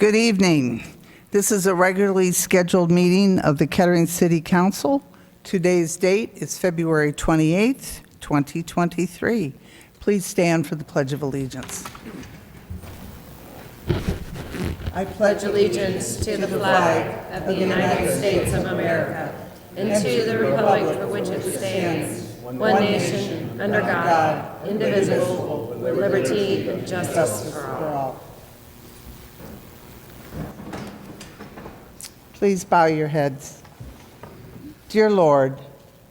Good evening. This is a regularly scheduled meeting of the Kettering City Council. Today's date is February 28th, 2023. Please stand for the Pledge of Allegiance. I pledge allegiance to the flag of the United States of America and to the republic for which it stands, one nation, under God, indivisible, with liberty and justice for all. Please bow your heads. Dear Lord,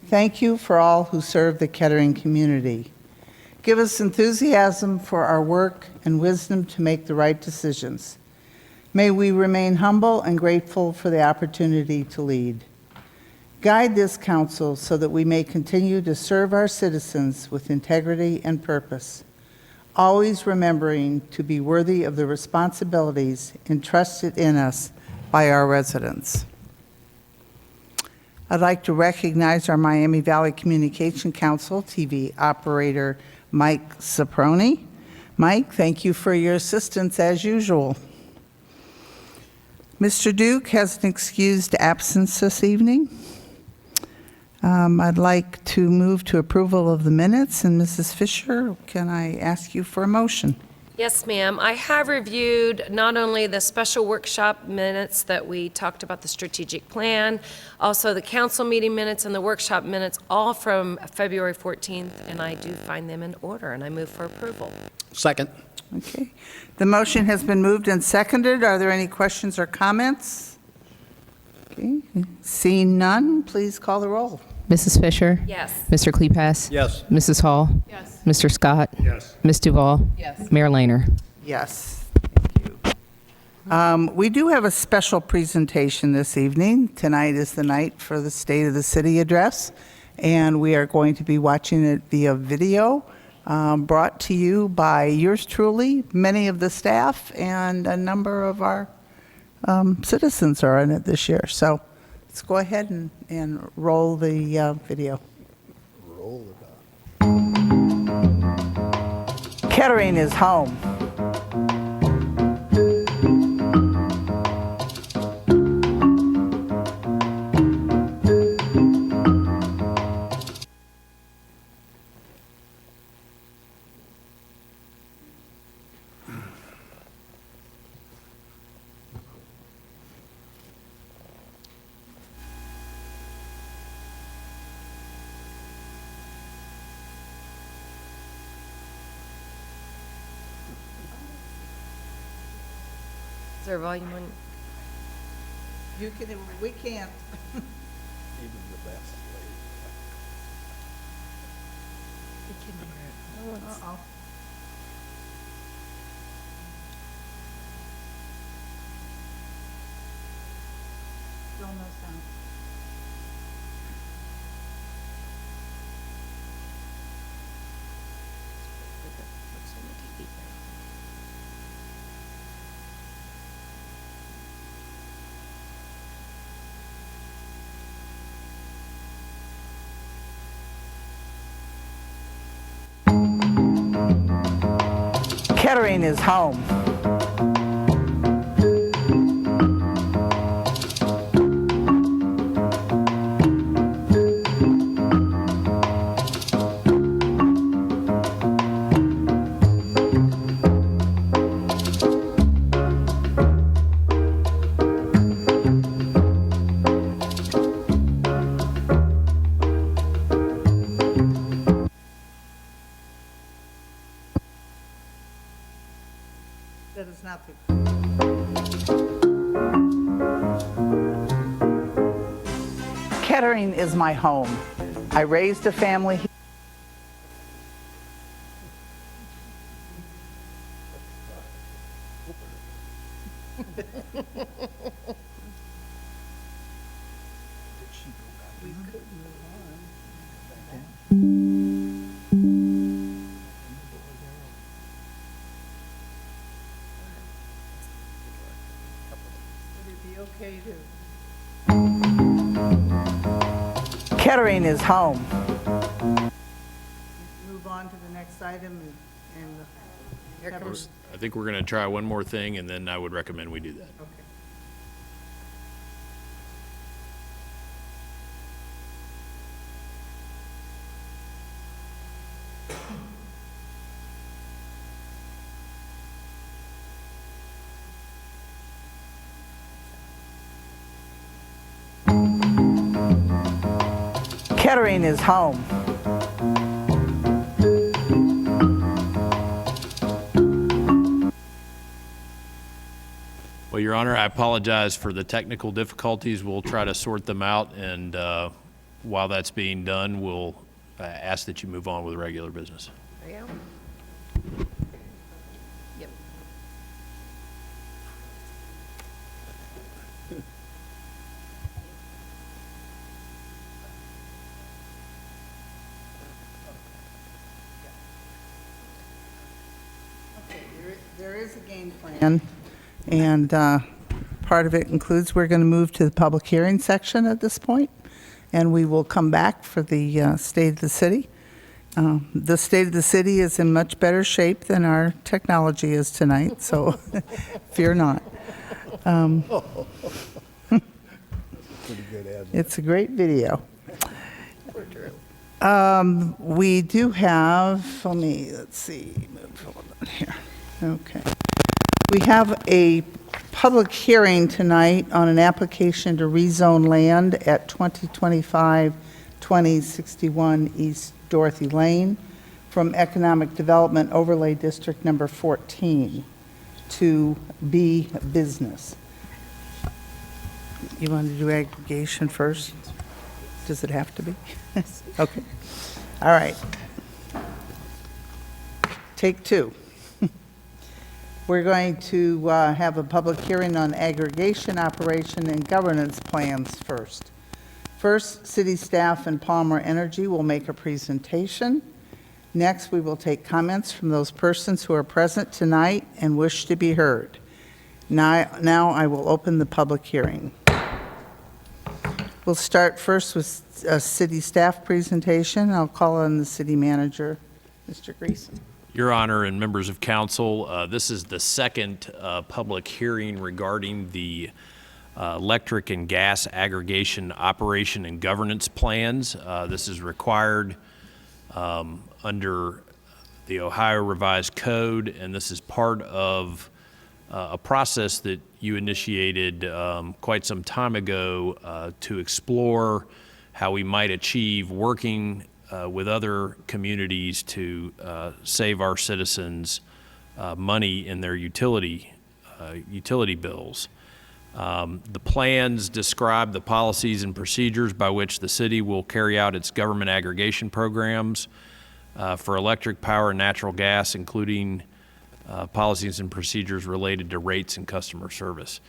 thank you for all who serve the Kettering community. Give us enthusiasm for our work and wisdom to make the right decisions. May we remain humble and grateful for the opportunity to lead. Guide this council so that we may continue to serve our citizens with integrity and purpose, always remembering to be worthy of the responsibilities entrusted in us by our residents. I'd like to recognize our Miami Valley Communication Council TV operator, Mike Soproni. Mike, thank you for your assistance as usual. Mr. Duke has an excused absence this evening. I'd like to move to approval of the minutes, and Mrs. Fisher, can I ask you for a motion? Yes, ma'am. I have reviewed not only the special workshop minutes that we talked about the strategic plan, also the council meeting minutes and the workshop minutes, all from February 14th, and I do find them in order, and I move for approval. Second. Okay. The motion has been moved and seconded. Are there any questions or comments? Okay. Seeing none, please call the roll. Mrs. Fisher? Yes. Mr. Klepass? Yes. Mrs. Hall? Yes. Mr. Scott? Yes. Ms. Duval? Yes. Mayor Lehner? Yes, thank you. We do have a special presentation this evening. Tonight is the night for the State of the City address, and we are going to be watching it via video, brought to you by yours truly, many of the staff, and a number of our citizens are in it this year. So let's go ahead and roll the video. Kettering is home. Is there volume on? You can, we can't. Even the best. We can hear it. No one's- Uh-oh. Still no sound. What's on the TV? Kettering is home. That is not the... Kettering is my home. I raised a family here. Okay to... Kettering is home. Move on to the next item and Here comes. I think we're going to try one more thing, and then I would recommend we do that. Kettering is home. Well, Your Honor, I apologize for the technical difficulties. We'll try to sort them out, and while that's being done, we'll ask that you move on with regular business. There you go. Yep. There is a game plan, and part of it includes we're going to move to the public hearing section at this point, and we will come back for the state of the city. The state of the city is in much better shape than our technology is tonight, so fear not. Pretty good ad. It's a great video. We do have, let's see, hold on here. Okay. We have a public hearing tonight on an application to rezone land at 2061 East Dorothy Lane from Economic Development Overlay District Number 14 to B Business. You want to do aggregation first? Does it have to be? Okay. All right. Take two. We're going to have a public hearing on aggregation, operation, and governance plans first. First, city staff and Palmer Energy will make a presentation. Next, we will take comments from those persons who are present tonight and wish to be heard. Now I will open the public hearing. We'll start first with a city staff presentation. I'll call on the city manager, Mr. Greason. Your Honor and members of council, this is the second public hearing regarding the electric and gas aggregation operation and governance plans. This is required under the Ohio Revised Code, and this is part of a process that you initiated quite some time ago to explore how we might achieve working with other communities to save our citizens money in their utility bills. The plans describe the policies and procedures by which the city will carry out its government aggregation programs for electric power and natural gas, including policies and procedures related to rates and customer service.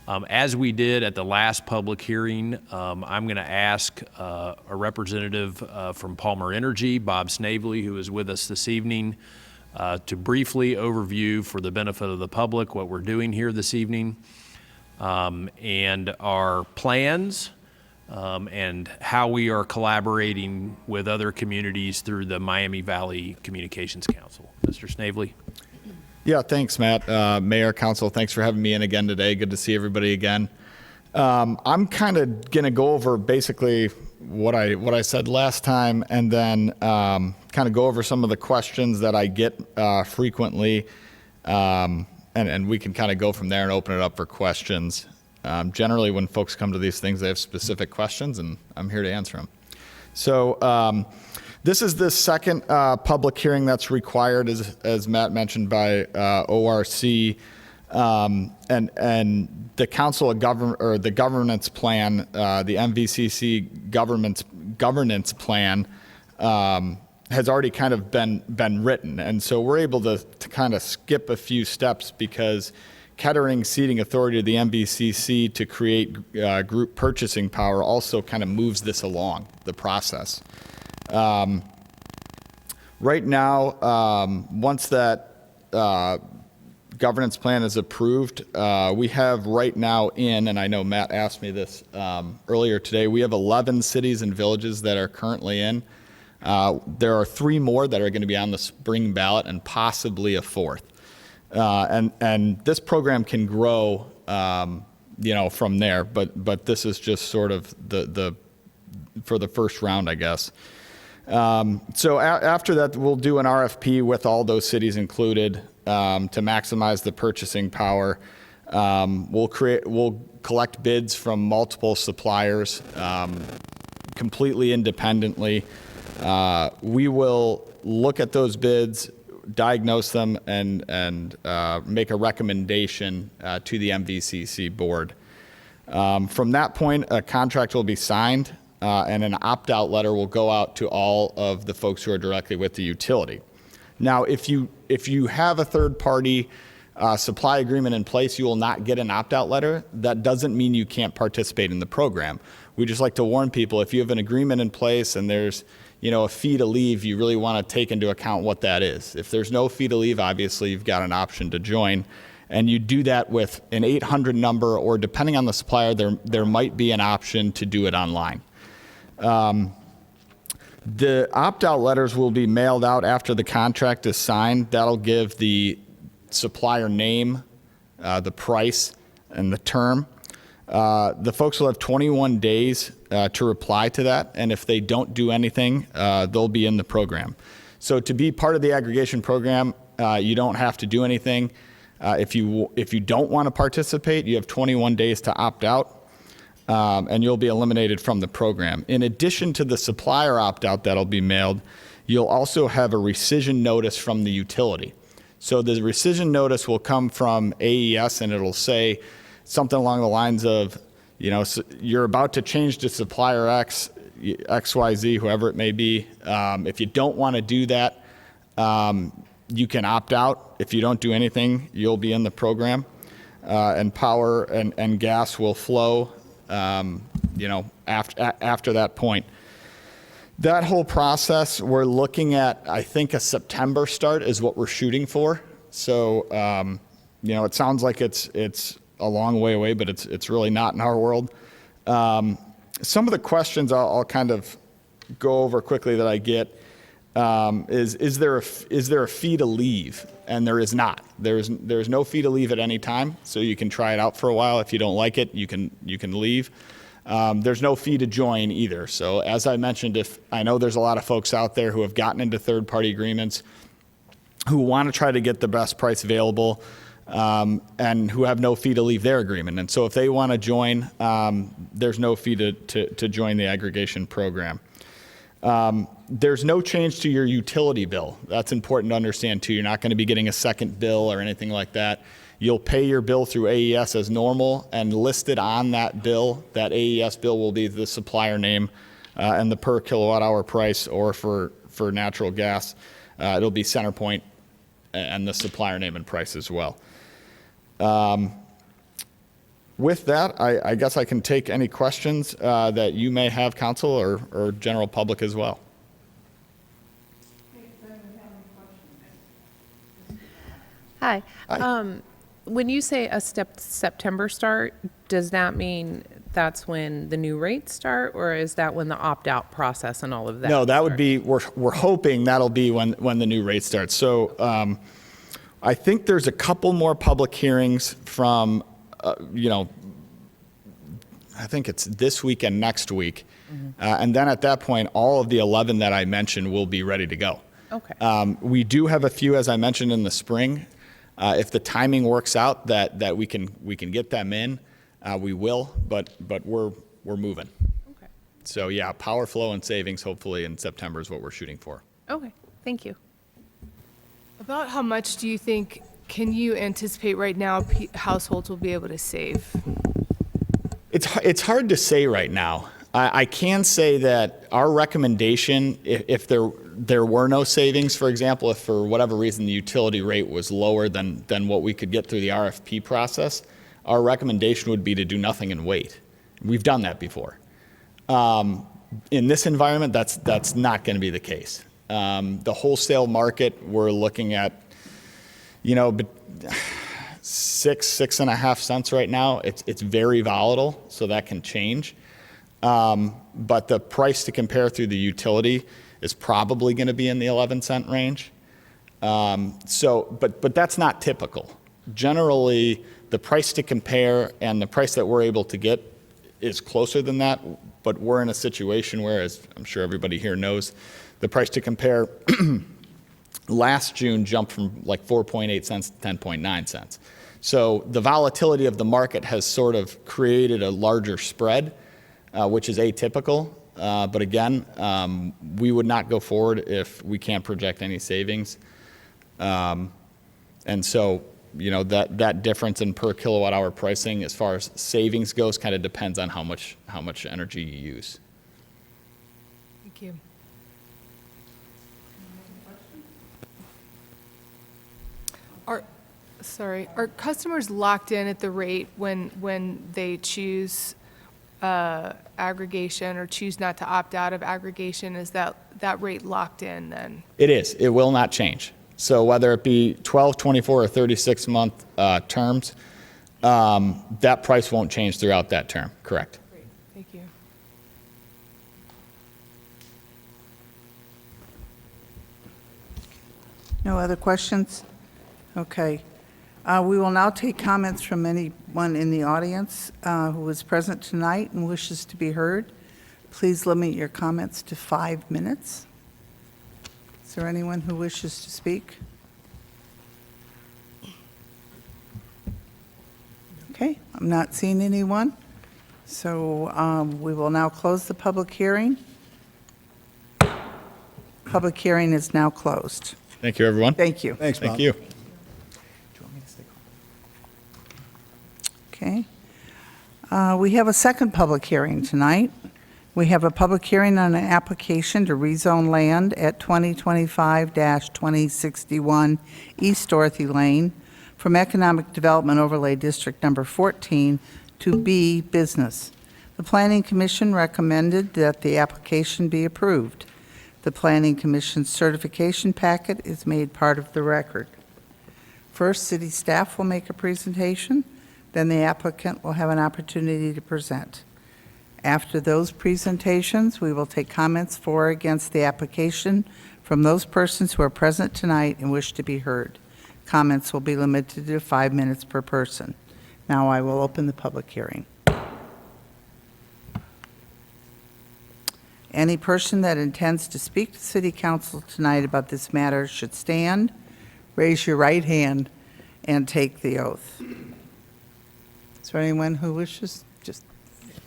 As we did at the last public hearing, I'm going to ask a representative from Palmer Energy, Bob Snavely, who is with us this evening, to briefly overview for the benefit of the public what we're doing here this evening and our plans and how we are collaborating with other communities through the Miami Valley Communications Council. Mr. Snavely. Yeah, thanks, Matt. Mayor, Council, thanks for having me in again today. Good to see everybody again. I'm kind of going to go over basically what I said last time, and then kind of go over some of the questions that I get frequently, and we can kind of go from there and open it up for questions. Generally, when folks come to these things, they have specific questions, and I'm here to answer them. So this is the second public hearing that's required, as Matt mentioned, by ORC, and the Council of the Governance Plan, the MVCC governance plan, has already kind of been written, and so we're able to kind of skip a few steps because Kettering ceding authority to the MVCC to create group purchasing power also kind of moves this along the process. Right now, once that governance plan is approved, we have right now and I know Matt asked me this earlier today, we have 11 cities and villages that are currently in. There are 3 more that are going to be on the spring ballot and possibly a 4th. And this program can grow, from there. But this is just sort of for the first round, I guess. So after that, we'll do an RFP with all those cities included to maximize the purchasing power. We'll collect bids from multiple suppliers completely independently. We will look at those bids, diagnose them, and make a recommendation to the MVCC board. From that point, a contract will be signed, and an opt-out letter will go out to all of the folks who are directly with the utility. Now, if you have a third-party supply agreement in place, you will not get an opt-out letter. That doesn't mean you can't participate in the program. We just like to warn people, if you have an agreement in place and there's a fee to leave, you really want to take into account what that is. If there's no fee to leave, obviously you've got an option to join. And you do that with an 800 number, or depending on the supplier, there might be an option to do it online. The opt-out letters will be mailed out after the contract is signed. That'll give the supplier name, the price, and the term. The folks will have 21 days to reply to that, and if they don't do anything, they'll be in the program. So to be part of the aggregation program, you don't have to do anything. If you don't want to participate, you have 21 days to opt out. And you'll be eliminated from the program. In addition to the supplier opt-out that'll be mailed, you'll also have a rescission notice from the utility. So the rescission notice will come from AES, and it'll say something along the lines of, you're about to change to supplier X, XYZ, whoever it may be. If you don't want to do that, you can opt out. If you don't do anything, you'll be in the program. And power and gas will flow after that point. That whole process, we're looking at, I think, a September start is what we're shooting for. So, it sounds like it's a long way away, but it's really not in our world. Some of the questions I'll kind of go over quickly that I get is there a fee to leave? And there is not. There's no fee to leave at any time, so you can try it out for a while. If you don't like it, you can leave. There's no fee to join either. So as I mentioned, if I know there's a lot of folks out there who have gotten into third-party agreements who want to try to get the best price available, and who have no fee to leave their agreement. And so if they want to join, there's no fee to join the aggregation program. There's no change to your utility bill. That's important to understand too. You're not going to be getting a second bill or anything like that. You'll pay your bill through AES as normal, and listed on that bill, that AES bill, will be the supplier name and the per kilowatt hour price, or for natural gas, it'll be CenterPoint and the supplier name and price as well. With that, I guess I can take any questions that you may have, council, or general public as well. Hi. When you say a September start, does that mean that's when the new rates start, or is that when the opt-out process and all of that? No, that would be, we're hoping that'll be when the new rate starts. So I think there's a couple more public hearings from, I think it's this week and next week. Mm-hmm. And then at that point, all of the 11 that I mentioned will be ready to go. Okay. We do have a few, as I mentioned, in the spring. If the timing works out that we can get them in, we will, but we're moving. Okay. So yeah, power flow and savings hopefully in September is what we're shooting for. Okay. Thank you. About how much do you think, can you anticipate right now households will be able to save? It's hard to say right now. I can say that our recommendation, if there were no savings, for example, if for whatever reason the utility rate was lower than what we could get through the RFP process, our recommendation would be to do nothing and wait. We've done that before. In this environment, that's not going to be the case. The wholesale market, we're looking at, 6.5 cents right now. It's very volatile, so that can change. But the price to compare through the utility is probably going to be in the 11 cent range. But that's not typical. Generally, the price to compare and the price that we're able to get is closer than that, but we're in a situation where, as I'm sure everybody here knows, the price to compare last June jumped from like 4.8 cents to 10.9 cents. So the volatility of the market has sort of created a larger spread, which is atypical. But again, we would not go forward if we can't project any savings. And so, that difference in per kilowatt hour pricing as far as savings goes kind of depends on how much energy you use. Thank you. Are customers locked in at the rate when they choose aggregation or choose not to opt out of aggregation? Is that rate locked in then? It is. It will not change. So whether it be 12, 24, or 36-month terms, that price won't change throughout that term. Correct. Great, thank you. No other questions? Okay. We will now take comments from anyone in the audience who is present tonight and wishes to be heard. Please limit your comments to 5 minutes. Is there anyone who wishes to speak? Okay, I'm not seeing anyone. So we will now close the public hearing. Public hearing is now closed. Thank you, everyone. Thank you. Thanks, Bob. Thank you. Okay. We have a second public hearing tonight. We have a public hearing on an application to rezone land at 2025-2061 East Dorothy Lane from Economic Development Overlay District Number 14 to B Business. The Planning Commission recommended that the application be approved. The Planning Commission's certification packet is made part of the record. First, city staff will make a presentation. Then the applicant will have an opportunity to present. After those presentations, we will take comments for or against the application from those persons who are present tonight and wish to be heard. Comments will be limited to 5 minutes per person. Now I will open the public hearing. Any person that intends to speak to City Council tonight about this matter should stand, raise your right hand, and take the oath. Is there anyone who wishes? Just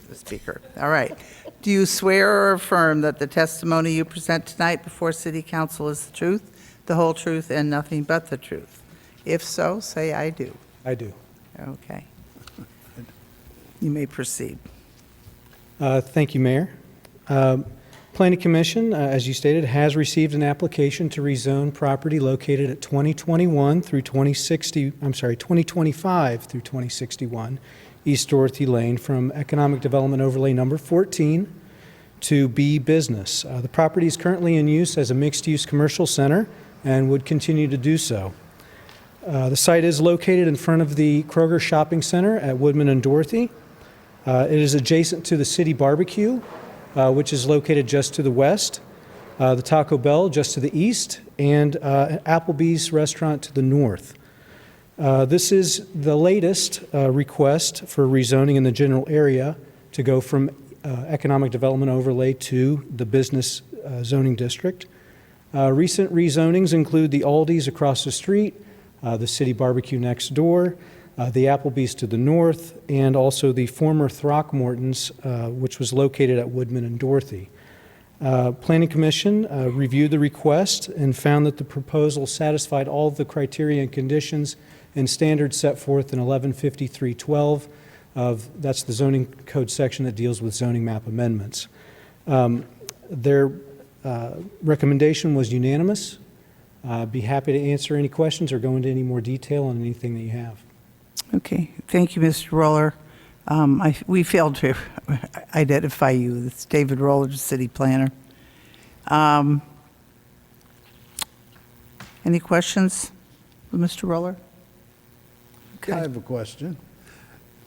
the speaker. All right. Do you swear or affirm that the testimony you present tonight before City Council is the truth, the whole truth, and nothing but the truth? If so, say I do. I do. Okay. You may proceed. Thank you, Mayor. Planning Commission, as you stated, has received an application to rezone property located at 2025 through 2061 East Dorothy Lane from Economic Development Overlay Number 14 to B Business. The property is currently in use as a mixed-use commercial center and would continue to do so. The site is located in front of the Kroger Shopping Center at Woodman and Dorothy. It is adjacent to the City Barbecue, which is located just to the west, the Taco Bell just to the east, and an Applebee's restaurant to the north. This is the latest request for rezoning in the general area to go from economic development overlay to the business zoning district. Recent rezonings include the Aldi's across the street, the City Barbecue next door, the Applebee's to the north, and also the former Throckmorton's, which was located at Woodman and Dorothy. Planning Commission reviewed the request and found that the proposal satisfied all of the criteria and conditions and standards set forth in 115312 that's the zoning code section that deals with zoning map amendments. Their recommendation was unanimous. Be happy to answer any questions or go into any more detail on anything that you have. Okay, thank you, Mr. Roller. We failed to identify you. It's David Roller, the city planner. Any questions with Mr. Roller? I have a question.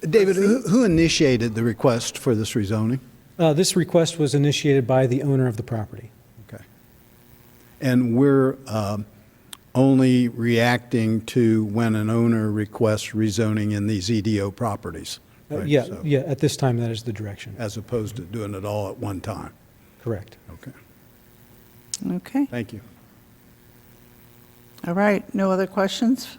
David, who initiated the request for this rezoning? This request was initiated by the owner of the property. Okay. And we're only reacting to when an owner requests rezoning in these EDO properties. right? Yeah, So, yeah, at this time, that is the direction. As opposed to doing it all at one time. Correct. Okay, Okay, thank you. all right, no other questions?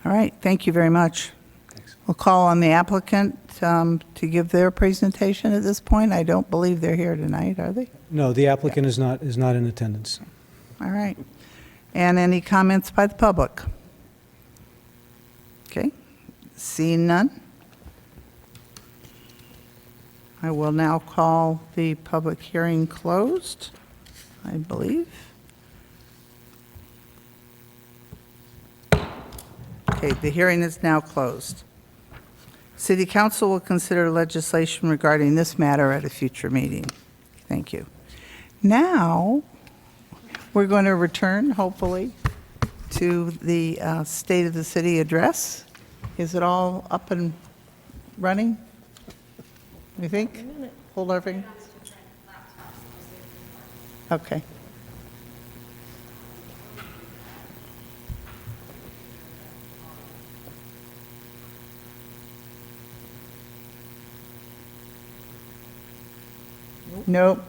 All right, thank you very much. Thanks. We'll call on the applicant to give their presentation at this point. I don't believe they're here tonight, are they? No, the applicant is not in attendance. All right. And any comments by the public? Okay, seeing none. I will now call the public hearing closed, I believe. Okay, the hearing is now closed. City Council will consider legislation regarding this matter at a future meeting. Thank you. Now, we're going to return, hopefully, to the State of the City address. Is it all up and running? You think? Hold everything? Okay. Nope.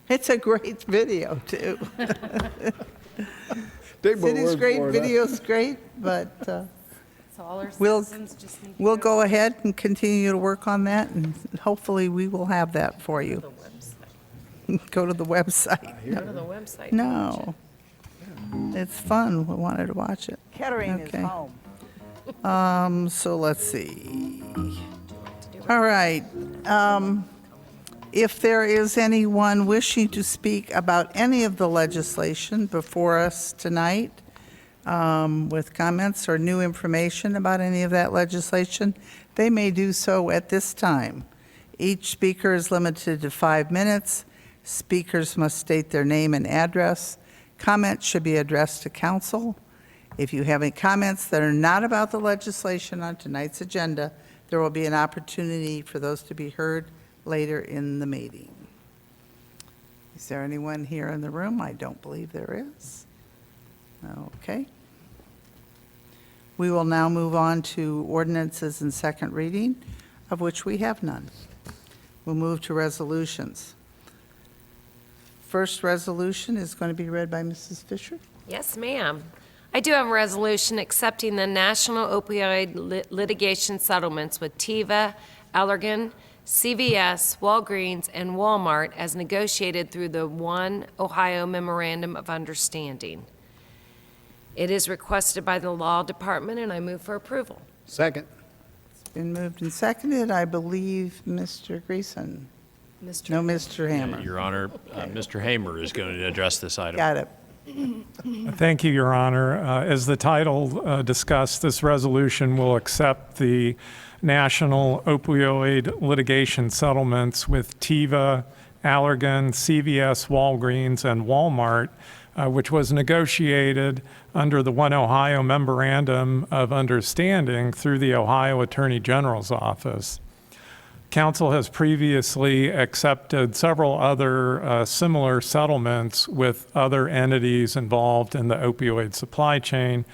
It's a great video, too. City's great, video's great, but So all our We'll- citizens just need to we'll go ahead and continue to work on that, and hopefully we will have that for to you. the website. Go to the website. Go to the website. No. It's fun. We wanted to watch it. Kettering is Okay. home. So let's see. All right. If there is anyone wishing to speak about any of the legislation before us tonight, with comments or new information about any of that legislation, they may do so at this time. Each speaker is limited to 5 minutes. Speakers must state their name and address. Comments should be addressed to council. If you have any comments that are not about the legislation on tonight's agenda, there will be an opportunity for those to be heard later in the meeting. Is there anyone here in the room? I don't believe there is. Okay. We will now move on to ordinances in second reading, of which we have none. We'll move to resolutions. First resolution is going to be read by Mrs. Fisher. Yes, ma'am. I do have a resolution accepting the national opioid litigation settlements with Teva, Allergan, CVS, Walgreens, and Walmart as negotiated through the One Ohio Memorandum of Understanding. It is requested by the Law Department, and I move for approval. Second. Been moved and seconded. I believe Mr. Greason. No, Mr. Hammer. Your Honor, Mr. Hamer is going to address this item. Got it. Thank you, Your Honor. As the title discussed, this resolution will accept the national opioid litigation settlements with Teva, Allergan, CVS, Walgreens, and Walmart, which was negotiated under the One Ohio Memorandum of Understanding through the Ohio Attorney General's office. Council has previously accepted several other similar settlements with other entities involved in the opioid supply chain,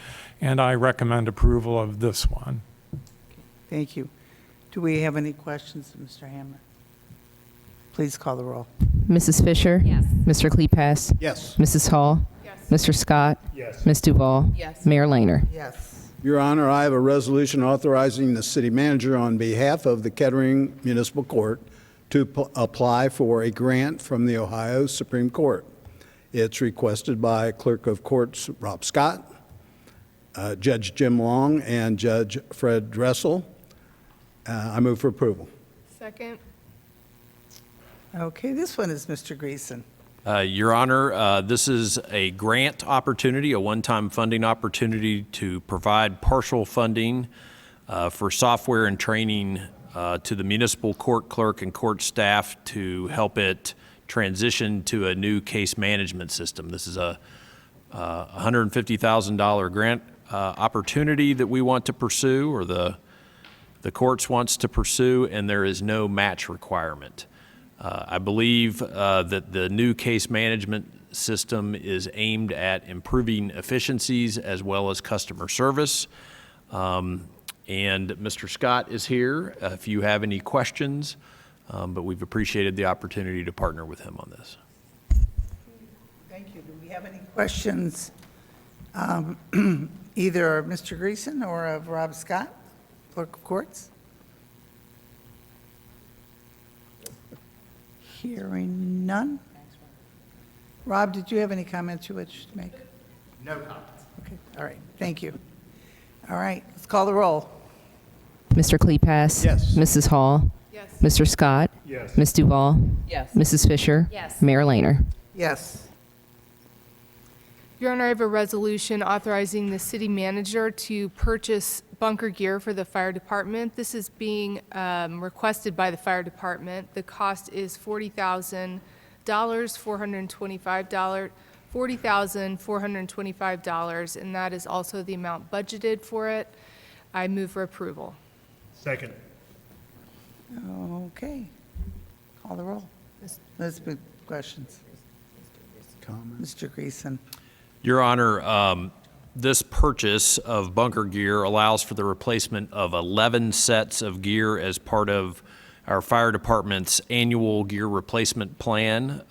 and I recommend approval of this one. Thank you. Do we have any questions of Mr. Hammer? Please call the roll. Mrs. Fisher? Yes. Mr. Klepass? Yes. Mrs. Hall? Yes. Mr. Scott? Yes. Ms. Duval? Yes. Mayor Laner? Yes. Your Honor, I have a resolution authorizing the city manager on behalf of the Kettering Municipal Court to apply for a grant from the Ohio Supreme Court. It's requested by Clerk of Courts Rob Scott, Judge Jim Long, and Judge Fred Dressel. I move for approval. Second. Okay, this one is Mr. Greason. Your Honor, this is a grant opportunity, a one-time funding opportunity to provide partial funding for software and training to the municipal court clerk and court staff to help it transition to a new case management system. This is a $150,000 grant opportunity that we want to pursue, or the the courts wants to pursue, and there is no match requirement. I believe that the new case management system is aimed at improving efficiencies as well as customer service. And Mr. Scott is here if you have any questions, but we've appreciated the opportunity to partner with him on this. Thank you. Do we have any questions, either of Mr. Greason or of Rob Scott, Clerk of Courts? Hearing none. Rob, did you have any comments you wish to make? No comments. Okay, all right, thank you. All right, let's call the roll. Mr. Kleipas? Yes. Mrs. Hall? Yes. Mr. Scott? Yes. Ms. Duval? Yes. Mrs. Fisher? Yes. Mayor Laner? Yes. Your Honor, I have a resolution authorizing the city manager to purchase bunker gear for the fire department. This is being requested by the fire department. The cost is $40,425, $40,425, and that is also the amount budgeted for it. I move for approval. Second. Okay. Call the roll. Elizabeth, questions? Mr. Greason. Your Honor, this purchase of bunker gear allows for the replacement of 11 sets of gear as part of our fire department's annual gear replacement plan.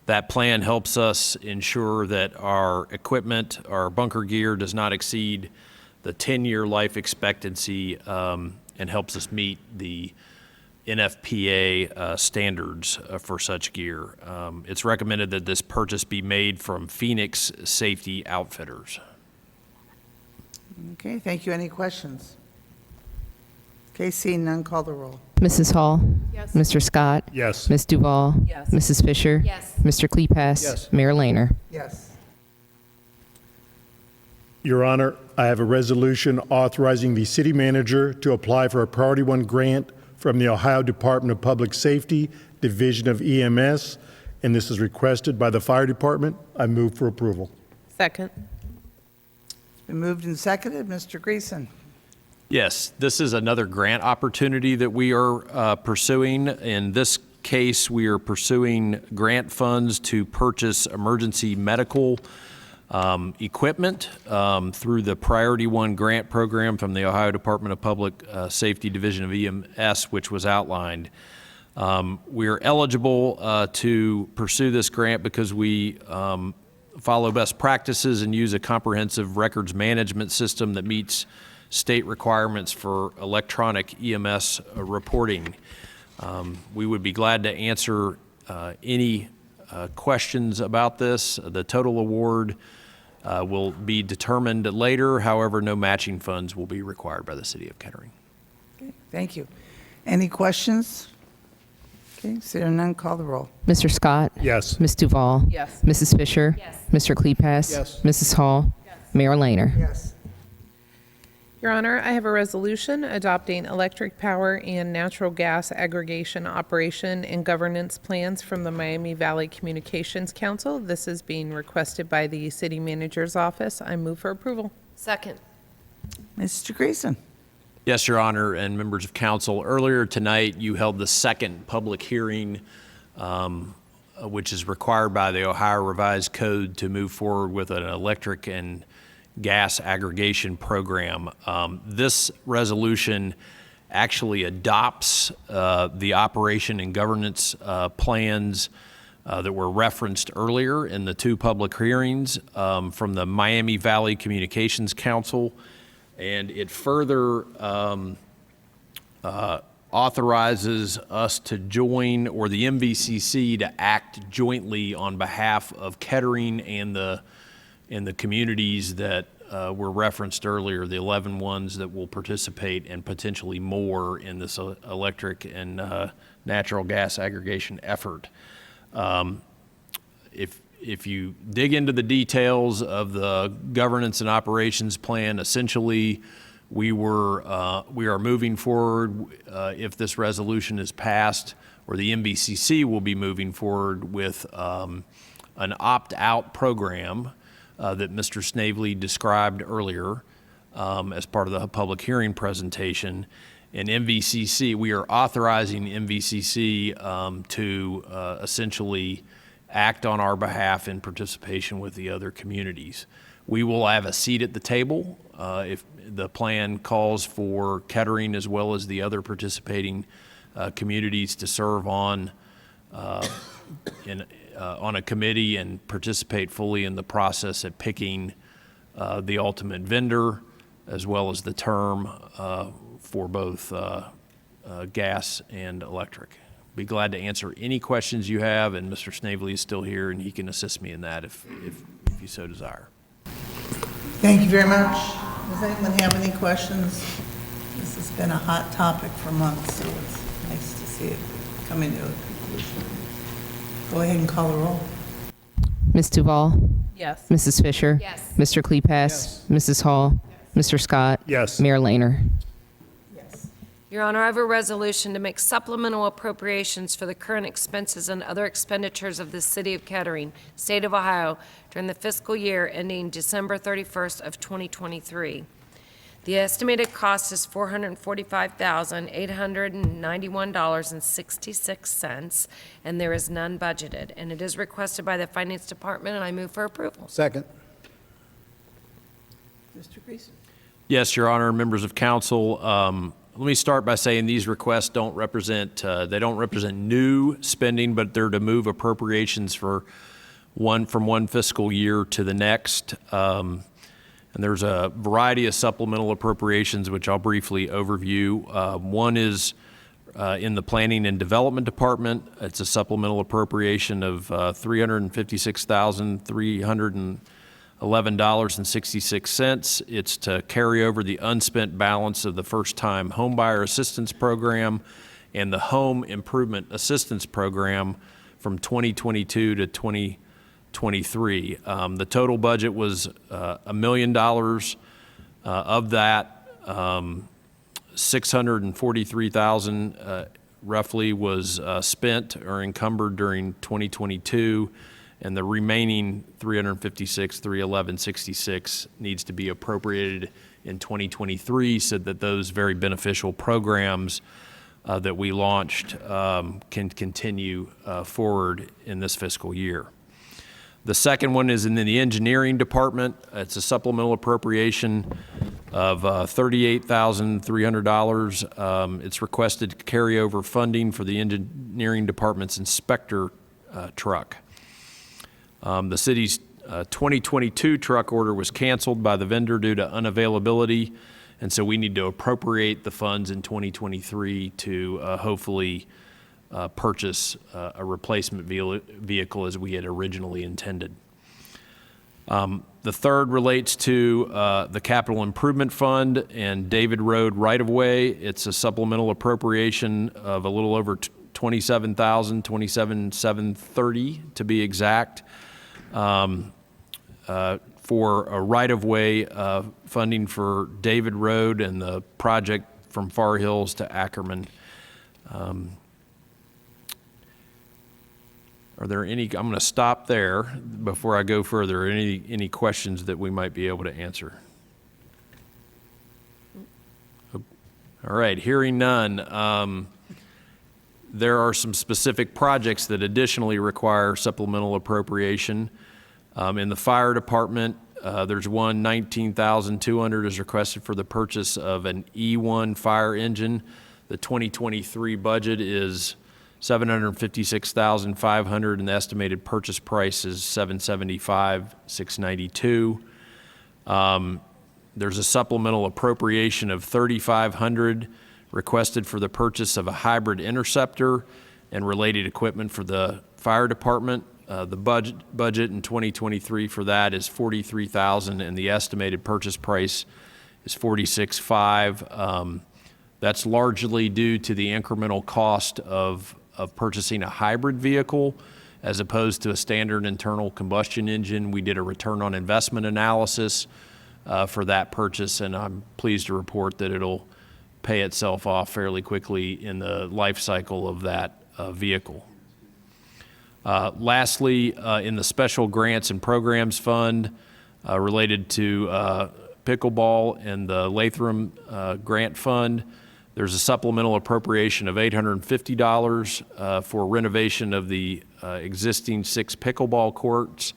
That plan helps us ensure that our equipment, our bunker gear, does not exceed the 10-year life expectancy and helps us meet the NFPA standards for such gear. It's recommended that this purchase be made from Phoenix Safety Outfitters. Okay, thank you. Any questions? Okay, seeing none, call the roll. Mrs. Hall? Yes. Mr. Scott? Yes. Ms. Duval? Yes. Mrs. Fisher? Yes. Mr. Kleipas? Yes. Mayor Laner? Yes. Your Honor, I have a resolution authorizing the city manager to apply for a Priority 1 grant from the Ohio Department of Public Safety, Division of EMS, and this is requested by the fire department. I move for approval. Second. It's been moved and seconded. Mr. Greason. Yes, this is another grant opportunity that we are pursuing. In this case, we are pursuing grant funds to purchase emergency medical equipment through the Priority 1 grant program from the Ohio Department of Public Safety Division of EMS, which was outlined. We are eligible to pursue this grant because we follow best practices and use a comprehensive records management system that meets state requirements for electronic EMS reporting. We would be glad to answer any questions about this. The total award will be determined later. However, no matching funds will be required by the city of Kettering. Okay, thank you. Any questions? Okay, seeing none, call the roll. Mr. Scott? Yes. Ms. Duval? Yes. Mrs. Fisher? Yes. Mr. Kleipas? Yes. Mrs. Hall? Mayor Laner? Yes. Your Honor, I have a resolution adopting electric power and natural gas aggregation operation and governance plans from the Miami Valley Communications Council. This is being requested by the city manager's office. I move for approval. Second. Mr. Greason. Yes, Your Honor, and members of council. Earlier tonight, you held the second public hearing, which is required by the Ohio Revised Code to move forward with an electric and gas aggregation program. This resolution actually adopts the operation and governance plans that were referenced earlier in the two public hearings from the Miami Valley Communications Council, and it further authorizes us to join, or the MVCC to act jointly on behalf of Kettering and the communities that were referenced earlier, the 11 ones that will participate and potentially more in this electric and natural gas aggregation effort. If you dig into the details of the governance and operations plan, essentially we are moving forward, if this resolution is passed, or the MVCC will be moving forward with an opt-out program that Mr. Snavely described earlier. as part of the public hearing presentation. And MVCC, we are authorizing MVCC to essentially act on our behalf in participation with the other communities. We will have a seat at the table if the plan calls for Kettering as well as the other participating communities to serve on a committee and participate fully in the process at picking the ultimate vendor as well as the term for both gas and electric. Be glad to answer any questions you have, and Mr. Snavely is still here, and he can assist me in that if you so desire. Thank you very much. Does anyone have any questions? This has been a hot topic for months, so it's nice to see it coming to a conclusion. Go ahead and call the roll. Ms. Duval? Yes. Mrs. Fisher? Yes. Mr. Klepass? Mrs. Hall? Mr. Scott? Yes. Mayor Laner? Yes. Your Honor, I have a resolution to make supplemental appropriations for the current expenses and other expenditures of the City of Kettering, State of Ohio, during the fiscal year ending December 31st of 2023. The estimated cost is $445,891.66, and there is none budgeted, and it is requested by the Finance Department, and I move for approval. Second. Mr. Greason. Yes, Your Honor, members of council. Let me start by saying these requests don't represent new spending, but they're to move appropriations from one fiscal year to the next. And there's a variety of supplemental appropriations, which I'll briefly overview. One is in the Planning and Development Department. It's a supplemental appropriation of $356,311.66. It's to carry over the unspent balance of the First-Time Homebuyer Assistance Program and the Home Improvement Assistance Program from 2022 to 2023. The total budget was $1 million. Of that, $643,000 roughly was spent or encumbered during 2022, and the remaining $356,311.66 needs to be appropriated in 2023 so that those very beneficial programs that we launched can continue forward in this fiscal year. The second one is in the engineering department. It's a supplemental appropriation of $38,300. It's requested to carry over funding for the engineering department's inspector truck. The city's 2022 truck order was canceled by the vendor due to unavailability, and so we need to appropriate the funds in 2023 to hopefully purchase a replacement vehicle as we had originally intended. The third relates to the Capital Improvement Fund and David Road right-of-way. It's a supplemental appropriation of a little over $27,730 to be exact, for a right-of-way funding for David Road and the project from Far Hills to Ackerman. Are there any, I'm going to stop there before I go further. Any questions that we might be able to answer? All right, hearing none. There are some specific projects that additionally require supplemental appropriation. In the fire department, there's one, $19,200 is requested for the purchase of an E1 fire engine. The 2023 budget is $756,500, and the estimated purchase price is $775,692. There's a supplemental appropriation of $3,500 requested for the purchase of a hybrid interceptor and related equipment for the fire department. The budget in 2023 for that is $43,000, and the estimated purchase price is $46,500. That's largely due to the incremental cost of purchasing a hybrid vehicle as opposed to a standard internal combustion engine. We did a return on investment analysis for that purchase, and I'm pleased to report that it'll pay itself off fairly quickly in the life cycle of that vehicle. Lastly, in the Special Grants and Programs Fund related to pickleball in the Latham Grant Fund. There's a supplemental appropriation of $850 for renovation of the existing 6 pickleball courts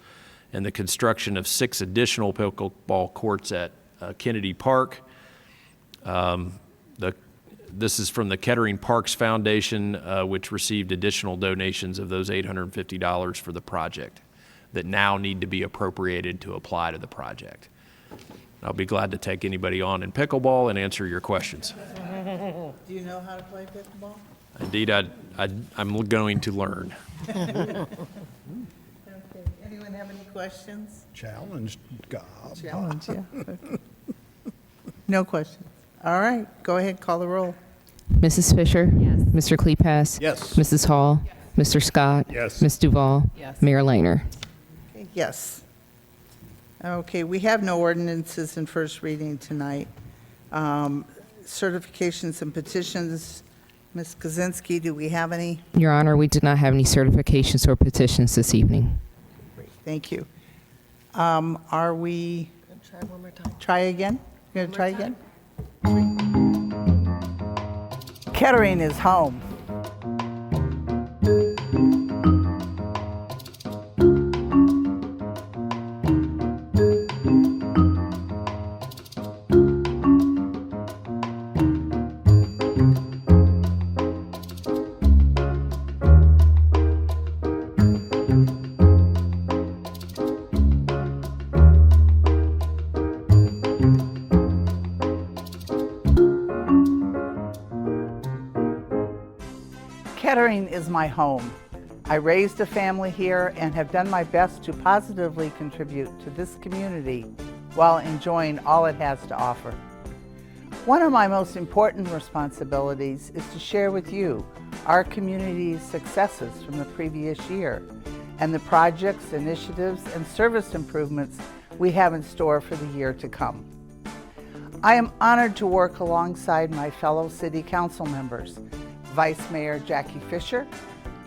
and the construction of 6 additional pickleball courts at Kennedy Park. This is from the Kettering Parks Foundation, which received additional donations of those $850 for the project that now need to be appropriated to apply to the project. I'll be glad to take anybody on in pickleball and answer your questions. Do you know how to play pickleball? Indeed, I'm going to learn. Okay. Anyone have any questions? Challenge, God. Challenge, yeah. Okay. No questions. All right, go ahead, call the roll. Mrs. Fisher? Yes. Mr. Klepass? Yes. Mrs. Hall? Mr. Scott? Yes. Ms. Duval? Yes. Mayor Lehner? Okay, yes. Okay, we have no ordinances in first reading tonight. Certifications and petitions. Ms. Kozinski, do we have any? Your Honor, we did not have any certifications or petitions this evening. Great, thank you. Are we? Try one more time. Try again? You're gonna try again? Kettering is home. Kettering is my home. I raised a family here and have done my best to positively contribute to this community while enjoying all it has to offer. One of my most important responsibilities is to share with you our community's successes from the previous year and the projects, initiatives, and service improvements we have in store for the year to come. I am honored to work alongside my fellow City Council members, Vice Mayor Jackie Fisher,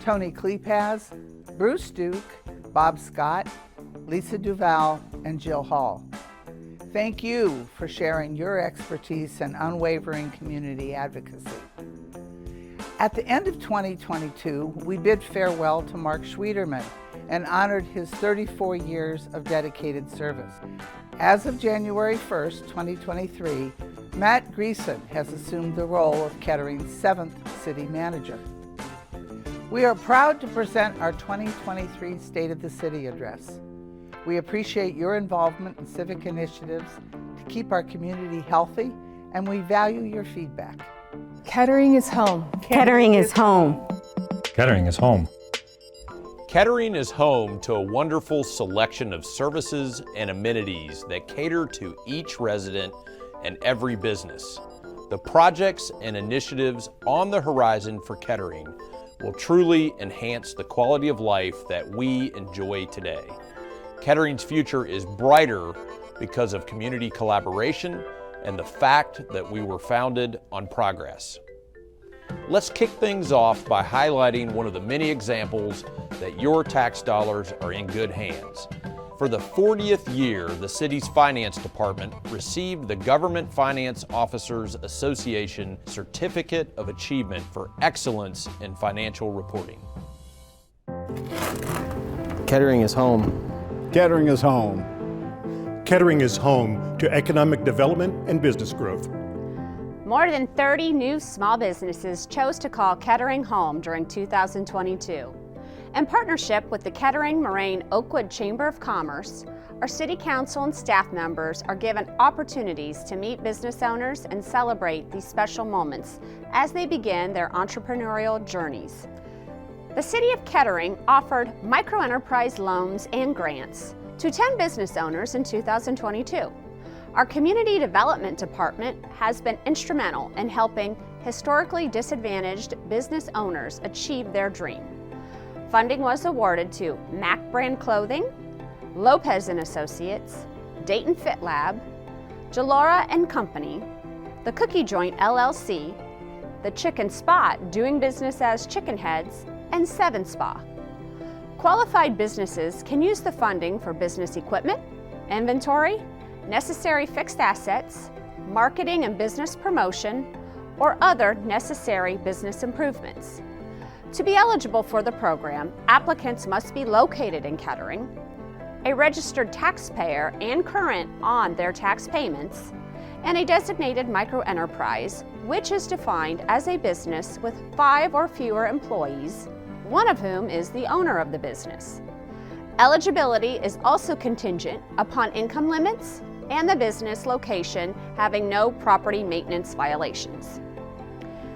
Tony Klepass, Bruce Duke, Bob Scott, Lisa Duval, and Jill Hall. Thank you for sharing your expertise and unwavering community advocacy. At the end of 2022, we bid farewell to Mark Schwederman and honored his 34 years of dedicated service. As of January 1st, 2023, Matt Greason has assumed the role of Kettering's 7th city manager. We are proud to present our 2023 State of the City address. We appreciate your involvement in civic initiatives to keep our community healthy, and we value your feedback. Kettering is home. Kettering is home. Kettering is home. Kettering is home to a wonderful selection of services and amenities that cater to each resident and every business. The projects and initiatives on the horizon for Kettering will truly enhance the quality of life that we enjoy today. Kettering's future is brighter because of community collaboration and the fact that we were founded on progress. Let's kick things off by highlighting one of the many examples that your tax dollars are in good hands. For the 40th year, the city's finance department received the Government Finance Officers Association Certificate of Achievement for Excellence in Financial Reporting. Kettering is home. Kettering is home. Kettering is home to economic development and business growth. More than 30 new small businesses chose to call Kettering home during 2022. In partnership with the Kettering Moraine Oakwood Chamber of Commerce, our City Council and staff members are given opportunities to meet business owners and celebrate these special moments as they begin their entrepreneurial journeys. The City of Kettering offered microenterprise loans and grants to 10 business owners in 2022. Our Community Development Department has been instrumental in helping historically disadvantaged business owners achieve their dream. Funding was awarded to Mac Brand Clothing, Lopez & Associates, Dayton Fit Lab, Jalora & Company, The Cookie Joint LLC, The Chicken Spot doing business as Chicken Heads, and 7 Spa. Qualified businesses can use the funding for business equipment, inventory, necessary fixed assets, marketing and business promotion, or other necessary business improvements. To be eligible for the program, applicants must be located in Kettering, a registered taxpayer and current on their tax payments, and a designated microenterprise, which is defined as a business with 5 or fewer employees, one of whom is the owner of the business. Eligibility is also contingent upon income limits and the business location having no property maintenance violations.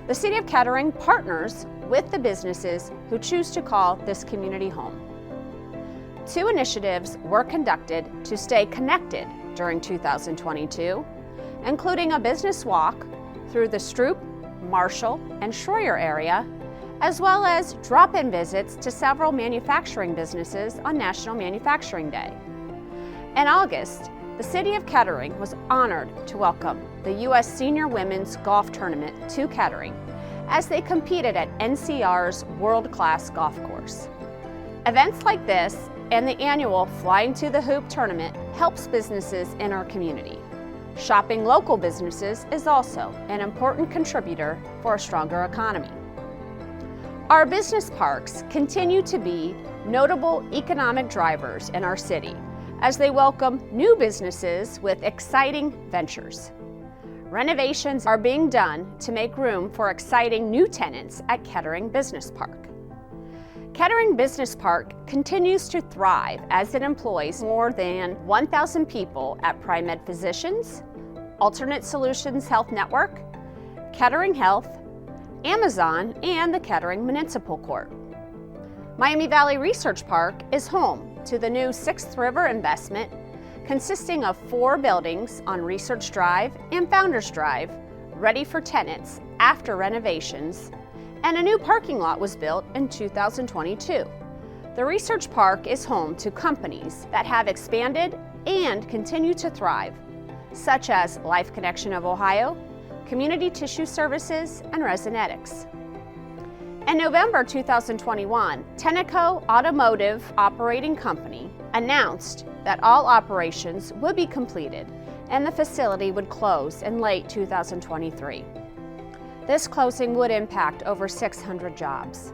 The City of Kettering partners with the businesses who choose to call this community home. 2 initiatives were conducted to stay connected during 2022, including a business walk through the Stroop, Marshall, and Schroyer area, as well as drop-in visits to several manufacturing businesses on National Manufacturing Day. In August, the City of Kettering was honored to welcome the U.S. Senior Women's Golf Tournament to Kettering as they competed at NCR's world-class golf course. Events like this and the annual Flying to the Hoop tournament helps businesses in our community. Shopping local businesses is also an important contributor for a stronger economy. Our business parks continue to be notable economic drivers in our city as they welcome new businesses with exciting ventures. Renovations are being done to make room for exciting new tenants at Kettering Business Park. Kettering Business Park continues to thrive as it employs more than 1,000 people at PriMed Physicians, Alternate Solutions Health Network, Kettering Health, Amazon, and the Kettering Municipal Court. Miami Valley Research Park is home to the new 6th River investment, consisting of 4 buildings on Research Drive and Founders Drive, ready for tenants after renovations, and a new parking lot was built in 2022. The Research Park is home to companies that have expanded and continue to thrive, such as Life Connection of Ohio, Community Tissue Services, and Resonetics. In November 2021, Tenneco Automotive Operating Company announced that all operations would be completed and the facility would close in late 2023. This closing would impact over 600 jobs.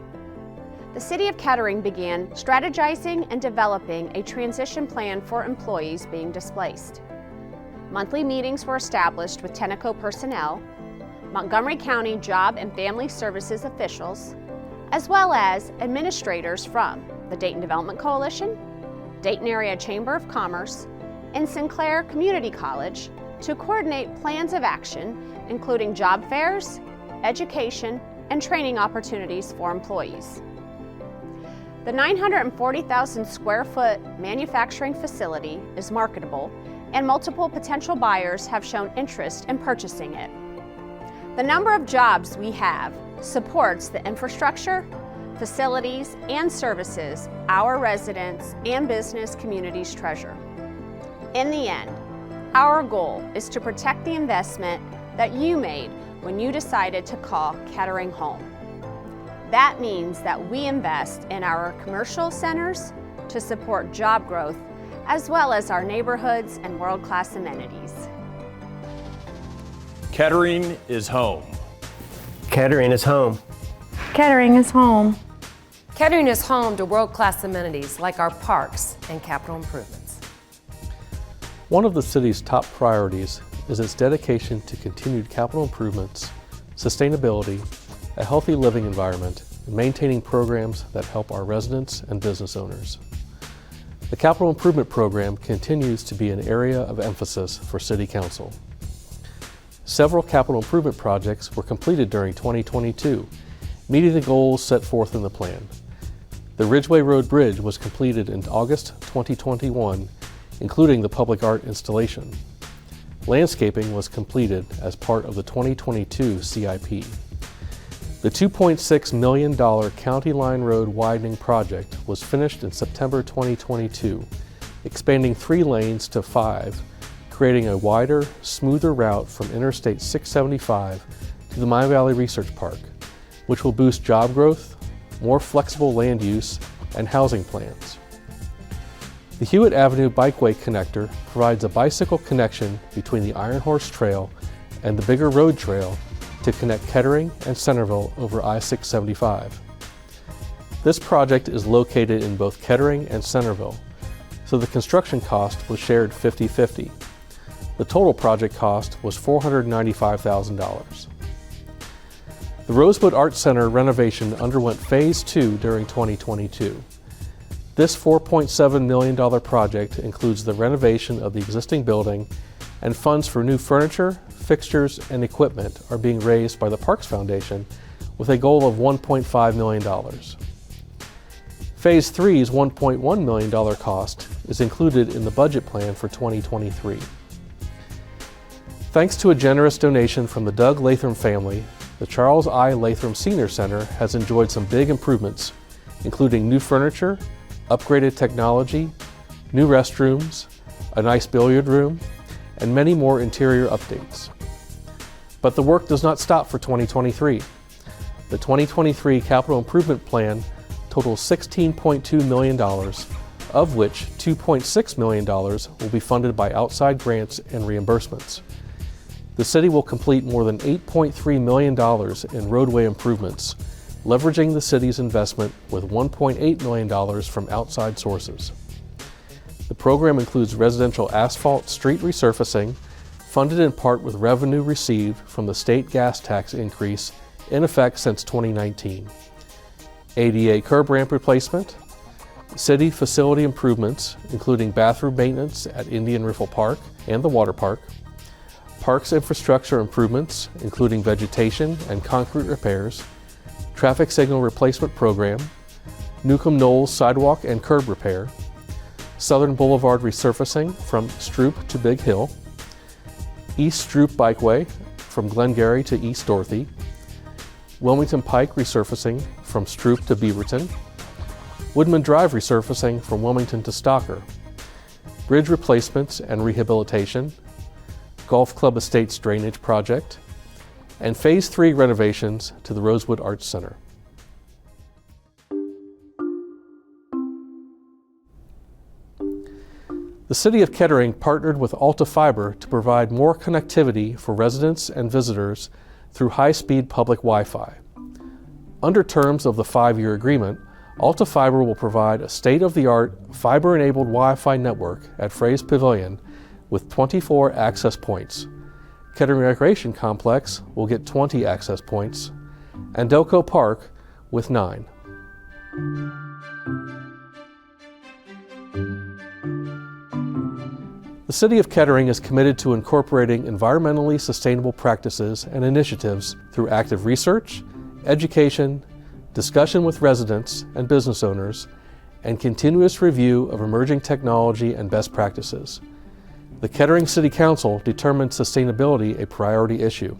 The City of Kettering began strategizing and developing a transition plan for employees being displaced. Monthly meetings were established with Tenneco personnel, Montgomery County Job and Family Services officials, as well as administrators from the Dayton Development Coalition, Dayton Area Chamber of Commerce, and Sinclair Community College to coordinate plans of action, including job fairs, education, and training opportunities for employees. The 940,000 square foot manufacturing facility is marketable, and multiple potential buyers have shown interest in purchasing it. The number of jobs we have supports the infrastructure, facilities, and services our residents and business communities treasure. In the end, our goal is to protect the investment that you made when you decided to call Kettering home. That means that we invest in our commercial centers to support job growth, as well as our neighborhoods and world-class amenities. Kettering is home. Kettering is home. Kettering is home. Kettering is home to world-class amenities like our parks and capital improvements. One of the city's top priorities is its dedication to continued capital improvements, sustainability, a healthy living environment, and maintaining programs that help our residents and business owners. The capital improvement program continues to be an area of emphasis for City Council. Several capital improvement projects were completed during 2022, meeting the goals set forth in the plan. The Ridgeway Road Bridge was completed in August 2021, including the public art installation. Landscaping was completed as part of the 2022 CIP. The $2.6 million County Line Road widening project was finished in September 2022, expanding 3 lanes to 5, creating a wider, smoother route from Interstate 675 to the Miami Valley Research Park, which will boost job growth, more flexible land use, and housing plans. The Hewitt Avenue Bikeway Connector provides a bicycle connection between the Iron Horse Trail and the Bigger Road Trail to connect Kettering and Centerville over I-675. This project is located in both Kettering and Centerville, so the construction cost was shared 50-50. The total project cost was $495,000. The Rosewood Art Center renovation underwent Phase 2 during 2022. This $4.7 million project includes the renovation of the existing building, and funds for new furniture, fixtures, and equipment are being raised by the Parks Foundation with a goal of $1.5 million. Phase 3's $1.1 million cost is included in the budget plan for 2023. Thanks to a generous donation from the Doug Latham family, the Charles I. Latham Senior Center has enjoyed some big improvements, including new furniture, upgraded technology, new restrooms, a nice billiard room, and many more interior updates. But the work does not stop for 2023. The 2023 Capital Improvement Plan totals $16.2 million, of which $2.6 million will be funded by outside grants and reimbursements. The city will complete more than $8.3 million in roadway improvements, leveraging the city's investment with $1.8 million from outside sources. The program includes residential asphalt street resurfacing, funded in part with revenue received from the state gas tax increase in effect since 2019. ADA curb ramp replacement, city facility improvements, including bathroom maintenance at Indian Riffle Park and the water park, parks infrastructure improvements, including vegetation and concrete repairs, traffic signal replacement program, Newcomb Knolls sidewalk and curb repair, Southern Boulevard resurfacing from Stroop to Big Hill, East Stroop Bikeway from Glengarry to East Dorothy, Wilmington Pike resurfacing from Stroop to Beaverton, Woodman Drive resurfacing from Wilmington to Stocker, bridge replacements and rehabilitation, Golf Club Estates drainage project, and Phase 3 renovations to the Rosewood Arts Center. The City of Kettering partnered with Alta Fiber to provide more connectivity for residents and visitors through high-speed public Wi-Fi. Under terms of the 5-year agreement, Alta Fiber will provide a state-of-the-art fiber-enabled Wi-Fi network at Frays Pavilion with 24 access points. Kettering Recreation Complex will get 20 access points, and Delco Park with 9. The City of Kettering is committed to incorporating environmentally sustainable practices and initiatives through active research, education, discussion with residents and business owners, and continuous review of emerging technology and best practices. The Kettering City Council determined sustainability a priority issue.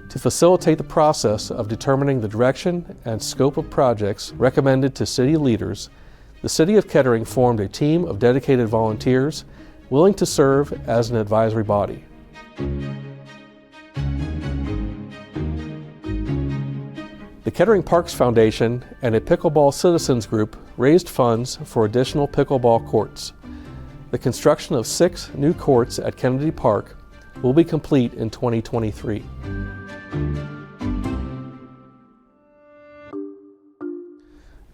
To facilitate the process of determining the direction and scope of projects recommended to city leaders, the City of Kettering formed a team of dedicated volunteers willing to serve as an advisory body. The Kettering Parks Foundation and a pickleball citizens group raised funds for additional pickleball courts. The construction of 6 new courts at Kennedy Park will be complete in 2023.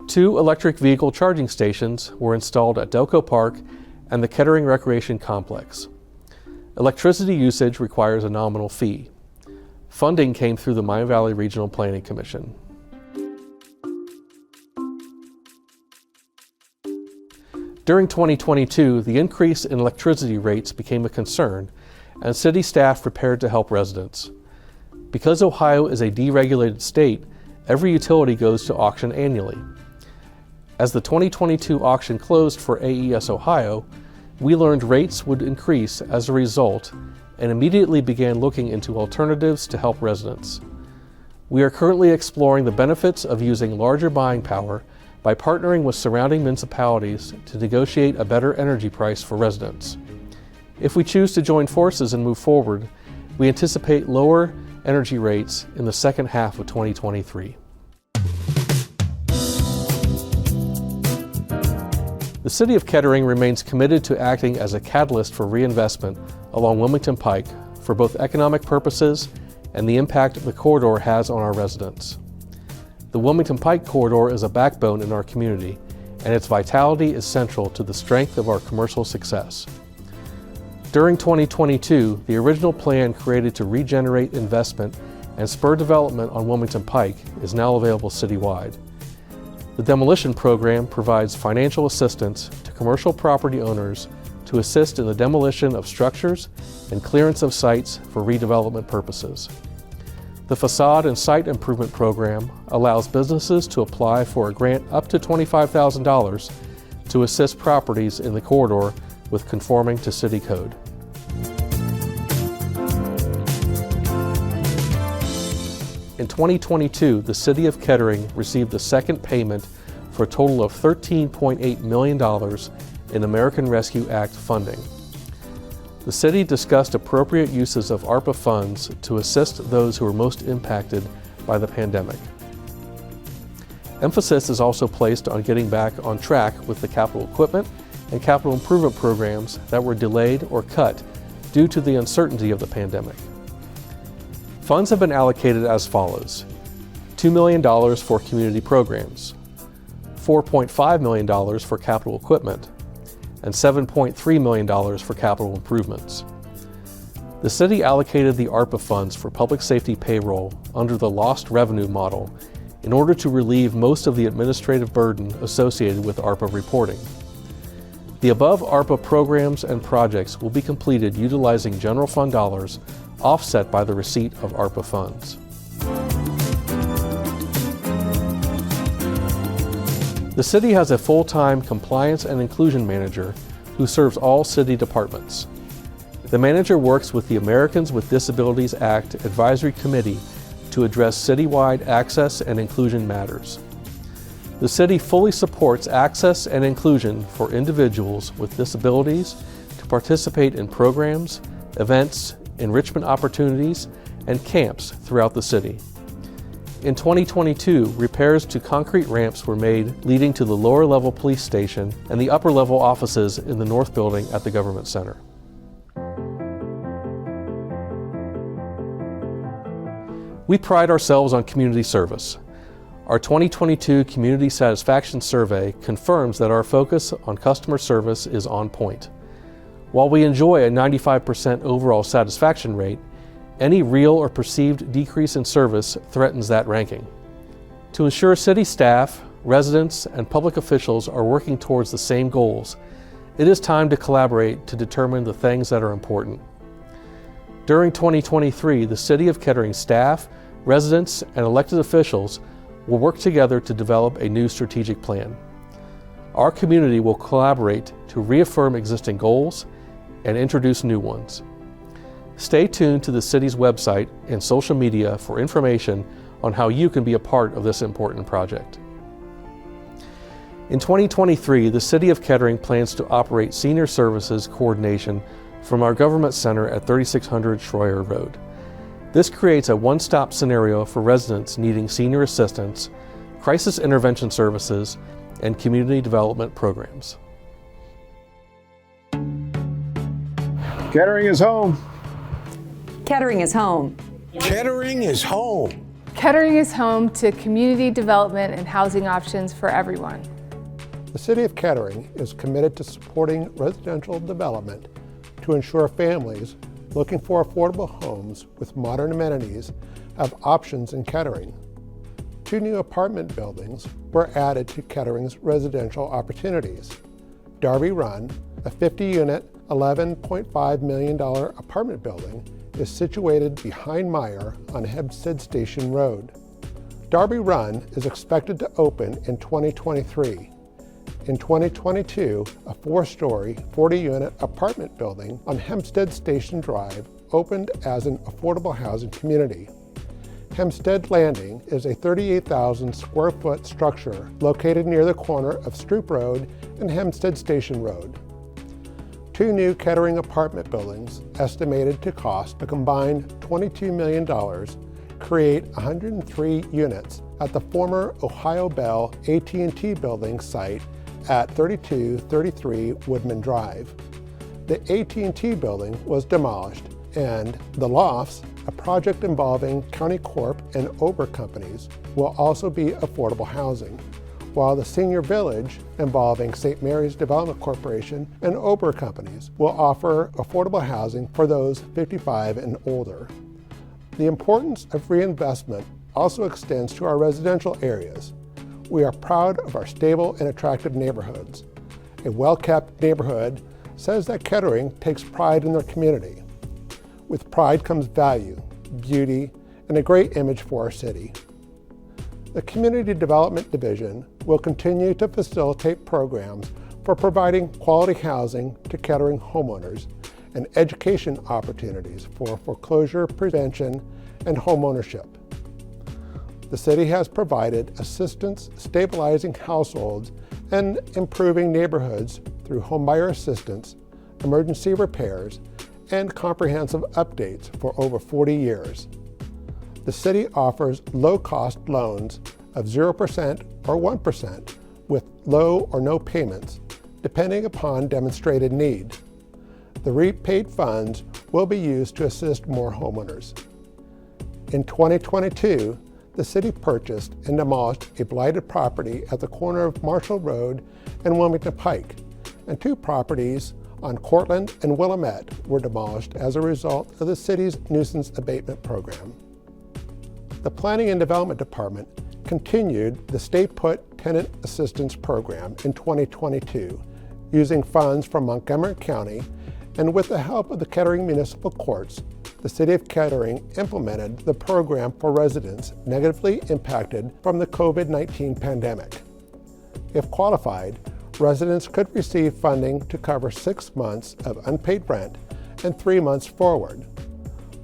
Two electric vehicle charging stations were installed at Delco Park and the Kettering Recreation Complex. Electricity usage requires a nominal fee. Funding came through the Miami Valley Regional Planning Commission. During 2022, the increase in electricity rates became a concern, and city staff prepared to help residents. Because Ohio is a deregulated state, every utility goes to auction annually. As the 2022 auction closed for AES Ohio, we learned rates would increase as a result and immediately began looking into alternatives to help residents. We are currently exploring the benefits of using larger buying power by partnering with surrounding municipalities to negotiate a better energy price for residents. If we choose to join forces and move forward, we anticipate lower energy rates in the second half of 2023. The The City of Kettering remains committed to acting as a catalyst for reinvestment along Wilmington Pike for both economic purposes and the impact the corridor has on our residents. The Wilmington Pike corridor is a backbone in our community, and its vitality is central to the strength of our commercial success. During 2022, the original plan created to regenerate investment and spur development on Wilmington Pike is now available citywide. The demolition program provides financial assistance to commercial property owners to assist in the demolition of structures and clearance of sites for redevelopment purposes. The facade and site improvement program allows businesses to apply for a grant up to $25,000 to assist properties in the corridor with conforming to city code. In 2022, the City of Kettering received the second payment for a total of $13.8 million in American Rescue Act funding. The city discussed appropriate uses of ARPA funds to assist those who were most impacted by the pandemic. Emphasis is also placed on getting back on track with the capital equipment and capital improvement programs that were delayed or cut due to the uncertainty of the pandemic. Funds have been allocated as follows: $2 million for community programs, $4.5 million for capital equipment, and $7.3 million for capital improvements. The city allocated the ARPA funds for public safety payroll under the lost revenue model in order to relieve most of the administrative burden associated with ARPA reporting. The above ARPA programs and projects will be completed utilizing general fund dollars offset by the receipt of ARPA funds. The city has a full-time compliance and inclusion manager who serves all city departments. The manager works with the Americans with Disabilities Act Advisory Committee to address citywide access and inclusion matters. The city fully supports access and inclusion for individuals with disabilities to participate in programs, events, enrichment opportunities, and camps throughout the city. In 2022, repairs to concrete ramps were made leading to the lower level police station and the upper level offices in the north building at the Government Center. We pride ourselves on community service. Our 2022 Community Satisfaction Survey confirms that our focus on customer service is on point. While we enjoy a 95% overall satisfaction rate, any real or perceived decrease in service threatens that ranking. To ensure city staff, residents, and public officials are working towards the same goals, it is time to collaborate to determine the things that are important. During 2023, the City of Kettering staff, residents, and elected officials will work together to develop a new strategic plan. Our community will collaborate to reaffirm existing goals and introduce new ones. Stay tuned to the city's website and social media for information on how you can be a part of this important project. In 2023, the City of Kettering plans to operate senior services coordination from our Government Center at 3600 Schroyer Road. This creates a one-stop scenario for residents needing senior assistance, crisis intervention services, and community development programs. Kettering is home. Kettering is home. Kettering is home. Kettering is home to community development and housing options for everyone. The City of Kettering is committed to supporting residential development to ensure families looking for affordable homes with modern amenities have options in Kettering. 2 new apartment buildings were added to Kettering's residential opportunities. Darby Run, a 50-unit, $11.5 million apartment building, is situated behind Meyer on Hempstead Station Road. Darby Run is expected to open in 2023. In 2022, a 4-story, 40-unit apartment building on Hempstead Station Drive opened as an affordable housing community. Hempstead Landing is a 38,000 square foot structure located near the corner of Stroop Road and Hempstead Station Road. 2 new Kettering apartment buildings, estimated to cost a combined $22 million, create 103 units at the former Ohio Bell AT&T building site at 3233 Woodman Drive. The AT&T building was demolished, and the lofts, a project involving County Corp and Ober companies, will also be affordable housing, while the Senior Village, involving St. Mary's Development Corporation and Ober companies, will offer affordable housing for those 55 and older. The importance of reinvestment also extends to our residential areas. We are proud of our stable and attractive neighborhoods. A well-kept neighborhood says that Kettering takes pride in their community. With pride comes value, beauty, and a great image for our city. The Community Development Division will continue to facilitate programs for providing quality housing to Kettering homeowners and education opportunities for foreclosure prevention and homeownership. The city has provided assistance stabilizing households and improving neighborhoods through homebuyer assistance, emergency repairs, and comprehensive updates for over 40 years. The city offers low-cost loans of 0% or 1% with low or no payments, depending upon demonstrated need. The repaid funds will be used to assist more homeowners. In 2022, the city purchased and demolished a blighted property at the corner of Marshall Road and Wilmington Pike, and 2 properties on Cortland and Willamette were demolished as a result of the city's nuisance abatement program. The Planning and Development Department continued the Stay Put Tenant Assistance Program in 2022, using funds from Montgomery County, and with the help of the Kettering Municipal Courts, the City of Kettering implemented the program for residents negatively impacted from the COVID-19 pandemic. If qualified, residents could receive funding to cover 6 months of unpaid rent and 3 months forward.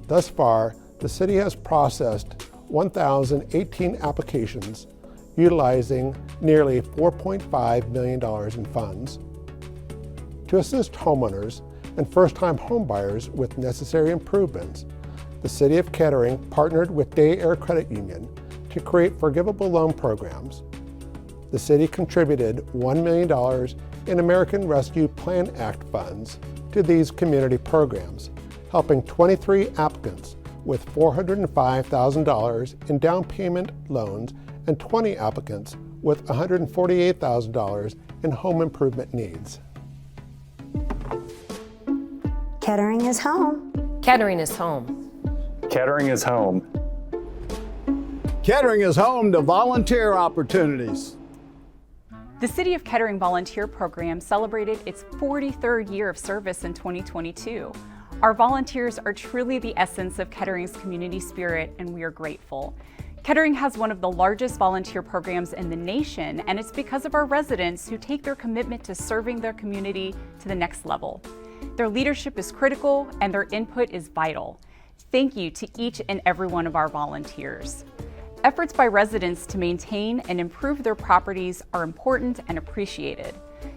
Thus far, the city has processed 1,018 applications, utilizing nearly $4.5 million in funds. To assist homeowners and first-time homebuyers with necessary improvements, the City of Kettering partnered with Day Air Credit Union to create forgivable loan programs. The city contributed $1 million in American Rescue Plan Act funds to these community programs, helping 23 applicants with $405,000 in down payment loans and 20 applicants with $148,000 in home improvement needs. Kettering is home. Kettering is home. Kettering is home. Kettering is home to volunteer opportunities. The City of Kettering Volunteer Program celebrated its 43rd year of service in 2022. Our volunteers are truly the essence of Kettering's community spirit, and we are grateful. Kettering has one of the largest volunteer programs in the nation, and it's because of our residents who take their commitment to serving their community to the next level. Their leadership is critical, and their input is vital. Thank you to each and every one of our volunteers. Efforts by residents to maintain and improve their properties are important and appreciated.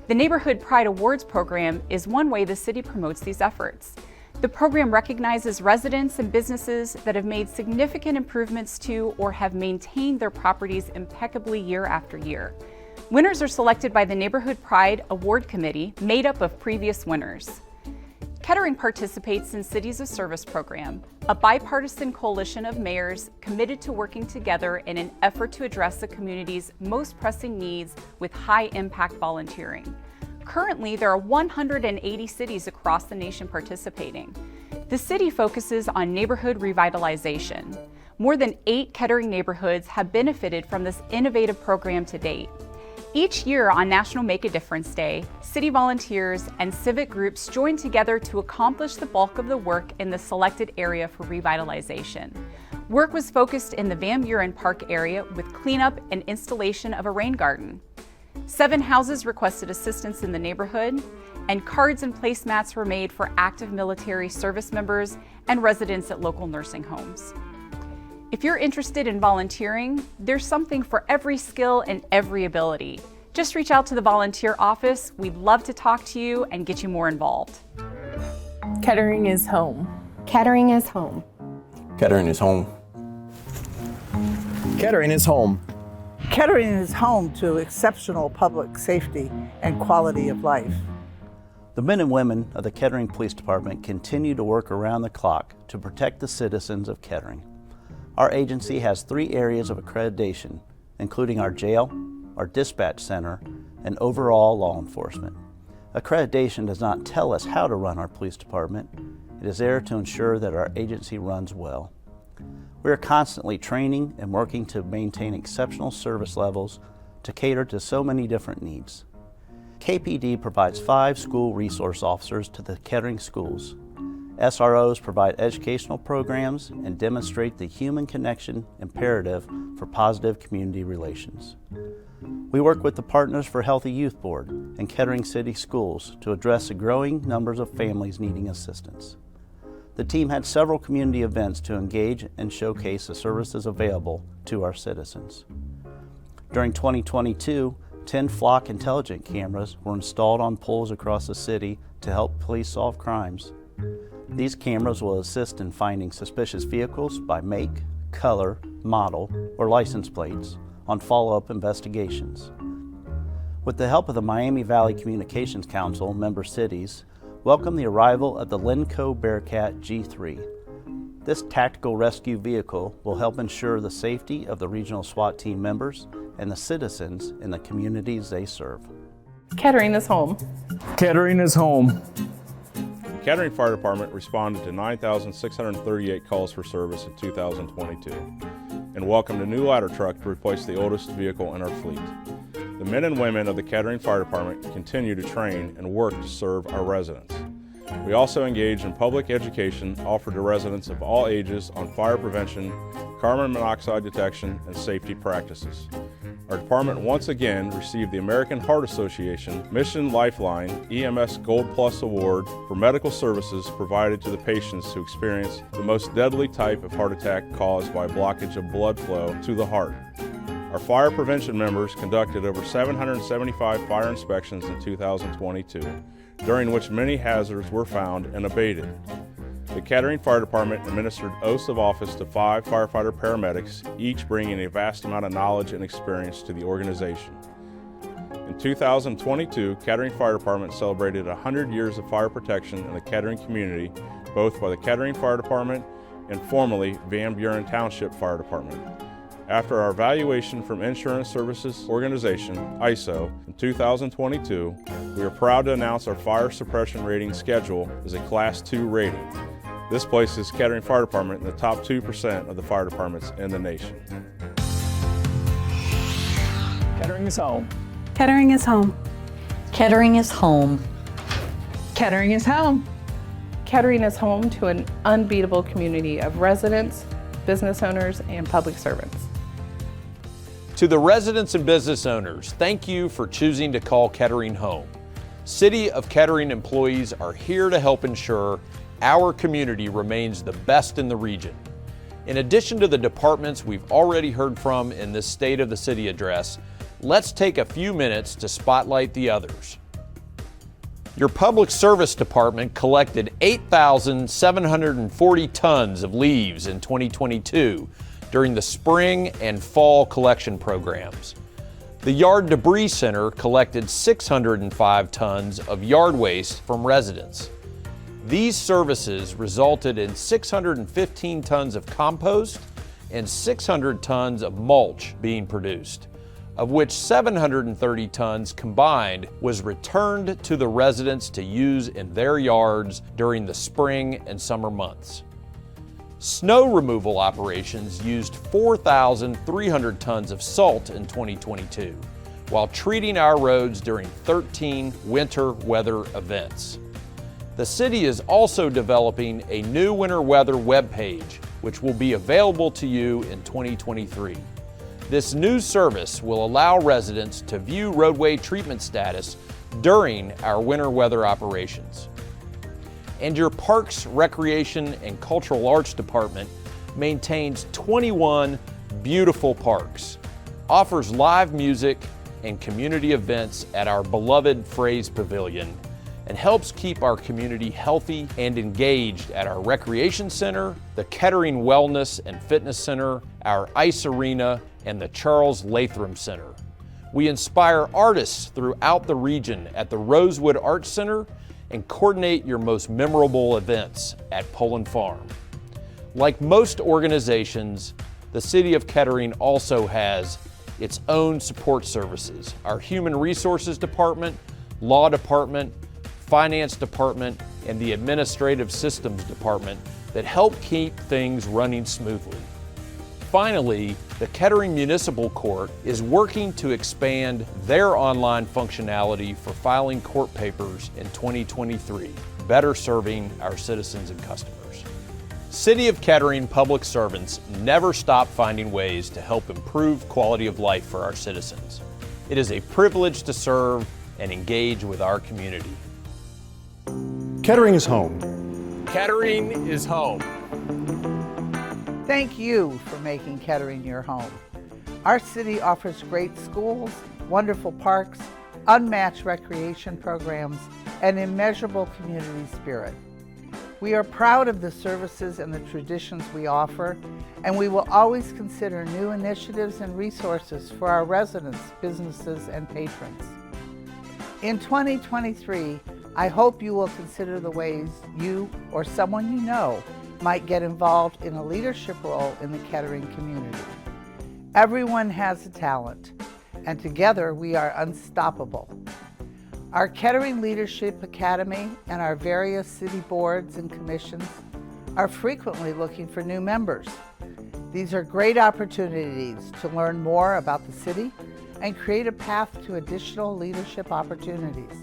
The Neighborhood Pride Awards program is one way the city promotes these efforts. The program recognizes residents and businesses that have made significant improvements to or have maintained their properties impeccably year after year. Winners are selected by the Neighborhood Pride Award Committee, made up of previous winners. Kettering participates in Cities of Service program, a bipartisan coalition of mayors committed to working together in an effort to address the community's most pressing needs with high-impact volunteering. Currently, there are 180 cities across the nation participating. The city focuses on neighborhood revitalization. More than 8 Kettering neighborhoods have benefited from this innovative program to date. Each year on National Make a Difference Day, city volunteers and civic groups join together to accomplish the bulk of the work in the selected area for revitalization. Work was focused in the Van Buren Park area with cleanup and installation of a rain garden. 7 houses requested assistance in the neighborhood, and cards and placemats were made for active military service members and residents at local nursing homes. If you're interested in volunteering, there's something for every skill and every ability. Just reach out to the volunteer office. We'd love to talk to you and get you more involved. Kettering is home. Kettering is home. Kettering is home. Kettering is home. Kettering is home to exceptional public safety and quality of life. The men and women of the Kettering Police Department continue to work around the clock to protect the citizens of Kettering. Our agency has 3 areas of accreditation, including our jail, our dispatch center, and overall law enforcement. Accreditation does not tell us how to run our police department. It is there to ensure that our agency runs well. We are constantly training and working to maintain exceptional service levels to cater to so many different needs. KPD provides 5 school resource officers to the Kettering schools. SROs provide educational programs and demonstrate the human connection imperative for positive community relations. We work with the Partners for Healthy Youth Board and Kettering City Schools to address the growing numbers of families needing assistance. The team had several community events to engage and showcase the services available to our citizens. During 2022, 10 flock intelligent cameras were installed on poles across the city to help police solve crimes. These cameras will assist in finding suspicious vehicles by make, color, model, or license plates on follow-up investigations. With the help of the Miami Valley Communications Council member cities, welcome the arrival of the Lenco Bearcat G3. This tactical rescue vehicle will help ensure the safety of the regional SWAT team members and the citizens in the communities they serve. Kettering is home. Kettering is home. The Kettering Fire Department responded to 9,638 calls for service in 2022 and welcomed a new ladder truck to replace the oldest vehicle in our fleet. The men and women of the Kettering Fire Department continue to train and work to serve our residents. We also engage in public education offered to residents of all ages on fire prevention, carbon monoxide detection, and safety practices. Our department once again received the American Heart Association Mission Lifeline EMS Gold Plus Award for medical services provided to the patients who experience the most deadly type of heart attack caused by blockage of blood flow to the heart. Our fire prevention members conducted over 775 fire inspections in 2022, during which many hazards were found and abated. The Kettering Fire Department administered oaths of office to 5 firefighter paramedics, each bringing a vast amount of knowledge and experience to the organization. In 2022, Kettering Fire Department celebrated 100 years of fire protection in the Kettering community, both by the Kettering Fire Department and formerly Van Buren Township Fire Department. After our evaluation from Insurance Services Organization, ISO, in 2022, we are proud to announce our fire suppression rating schedule is a Class 2 rating. This places Kettering Fire Department in the top 2% of the fire departments in the nation. Kettering is home. Kettering is home. Kettering is home. Kettering is home. Kettering is home to an unbeatable community of residents, business owners, and public servants. To the residents and business owners, thank you for choosing to call Kettering home. City of Kettering employees are here to help ensure our community remains the best in the region. In addition to the departments we've already heard from in this State of the City address, let's take a few minutes to spotlight the others. Your Public Service Department collected 8,740 tons of leaves in 2022 during the spring and fall collection programs. The Yard Debris Center collected 605 tons of yard waste from residents. These services resulted in 615 tons of compost and 600 tons of mulch being produced, of which 730 tons combined was returned to the residents to use in their yards during the spring and summer months. Snow removal operations used 4,300 tons of salt in 2022, while treating our roads during 13 winter weather events. The city is also developing a new winter weather webpage, which will be available to you in 2023. This new service will allow residents to view roadway treatment status during our winter weather operations. And your Parks, Recreation, and Cultural Arts Department maintains 21 beautiful parks, offers live music and community events at our beloved Fraze Pavilion, and helps keep our community healthy and engaged at our Recreation Center, the Kettering Wellness and Fitness Center, our ice arena, and the Charles Latham Center. We inspire artists throughout the region at the Rosewood Arts Center and coordinate your most memorable events at Poland Farm. Like most organizations, the City of Kettering also has its own support services. Our Human Resources Department, Law Department, Finance Department, and the Administrative Systems Department that help keep things running smoothly. Finally, the Kettering Municipal Court is working to expand their online functionality for filing court papers in 2023, better serving our citizens and customers. City of Kettering public servants never stop finding ways to help improve quality of life for our citizens. It is a privilege to serve and engage with our community. Kettering is home. Kettering is home. Thank you for making Kettering your home. Our city offers great schools, wonderful parks, unmatched recreation programs, and immeasurable community spirit. We are proud of the services and the traditions we offer, and we will always consider new initiatives and resources for our residents, businesses, and patrons. In 2023, I hope you will consider the ways you or someone you know might get involved in a leadership role in the Kettering community. Everyone has a talent, and together we are unstoppable. Our Kettering Leadership Academy and our various city boards and commissions are frequently looking for new members. These are great opportunities to learn more about the city and create a path to additional leadership opportunities.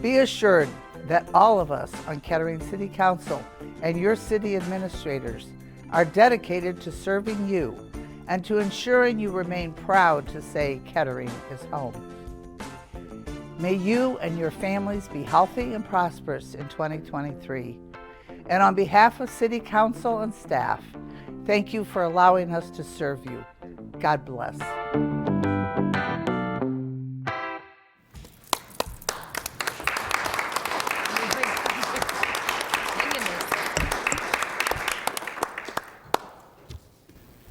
Be assured that all of us on Kettering City Council and your city administrators are dedicated to serving you and to ensuring you remain proud to say Kettering is home. May you and your families be healthy and prosperous in 2023. And on behalf of City Council and staff, thank you for allowing us to serve you. God bless.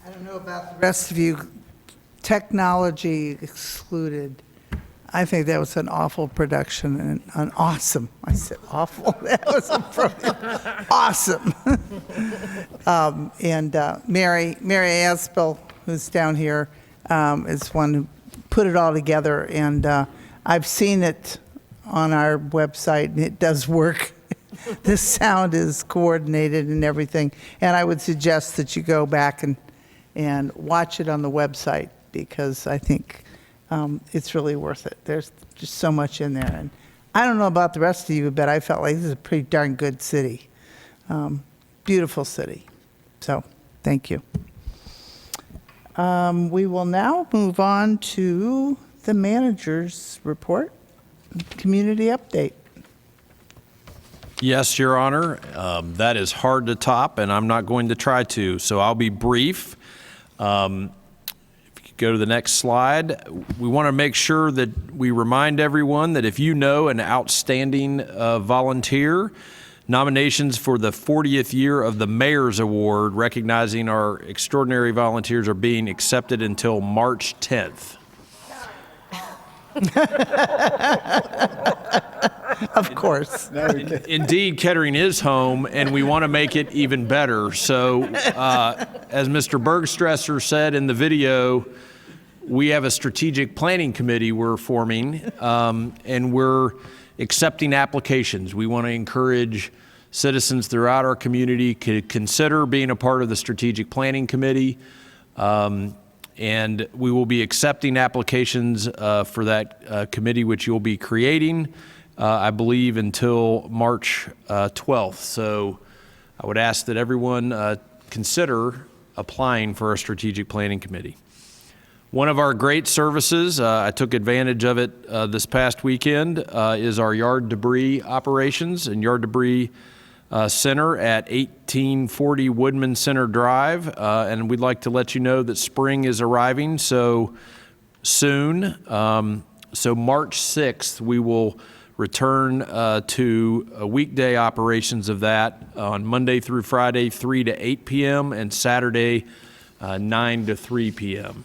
I don't know about the rest of you, technology excluded. I think that was an awful production and an awesome, I said awful, that was awesome. Mary Aspel, who's down here, is one who put it all together, and I've seen it on our website, and it does work. The sound is coordinated and everything, and I would suggest that you go back and watch it on the website, because I think it's really worth it. There's just so much in there. And I don't know about the rest of you, but I felt like this is a pretty darn good city. Beautiful city. So thank you. We will now move on to the manager's report, community update. Yes, Your Honor. That is hard to top, and I'm not going to try to, so I'll be brief. Go to the next slide. We want to make sure that we remind everyone that if you know an outstanding volunteer, nominations for the 40th year of the Mayor's Award recognizing our extraordinary volunteers are being accepted until March 10th. Of course. Indeed, Kettering is home, and we want to make it even better. So, as Mr. Bergstresser said in the video, we have a strategic planning committee we're forming, and we're accepting applications. We want to encourage citizens throughout our community to consider being a part of the strategic planning committee. And we will be accepting applications for that committee, which you'll be creating, I believe, until March 12th. So I would ask that everyone consider applying for a strategic planning committee. One of our great services, I took advantage of it this past weekend, is our yard debris operations and yard debris center at 1840 Woodman Center Drive, and we'd like to let you know that spring is arriving so soon. So March 6th, we will return to weekday operations of that on Monday through Friday, 3 to 8 p.m., and Saturday, 9 to 3 p.m.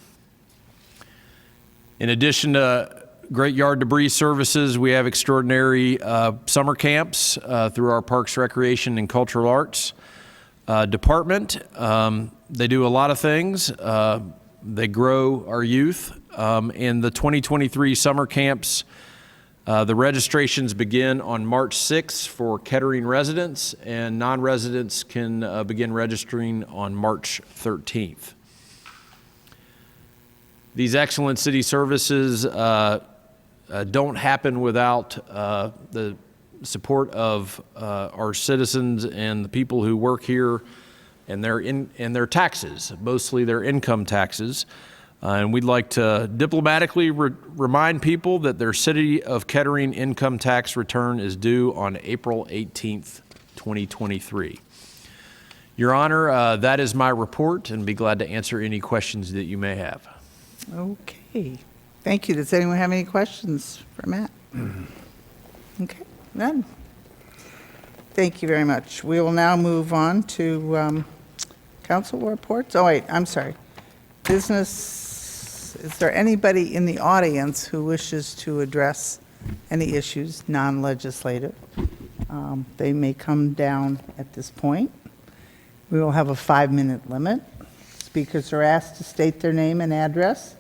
In addition to great yard debris services, we have extraordinary summer camps through our Parks, Recreation, and Cultural Arts department. They do a lot of things. They grow our youth. In the 2023 summer camps, the registrations begin on March 6th for Kettering residents, and non-residents can begin registering on March 13th. These excellent city services don't happen without the support of our citizens and the people who work here and their taxes, mostly their income taxes. And we'd like to diplomatically remind people that their City of Kettering income tax return is due on April 18th, 2023. Your Honor, that is my report, and be glad to answer any questions that you may have. Okay. Thank you. Does anyone have any questions for Matt? Okay, none. Thank you very much. We will now move on to council reports. Oh, wait, I'm sorry. Business, is there anybody in the audience who wishes to address any issues, non-legislative? They may come down at this point. We will have a 5-minute limit. Speakers are asked to state their name and address.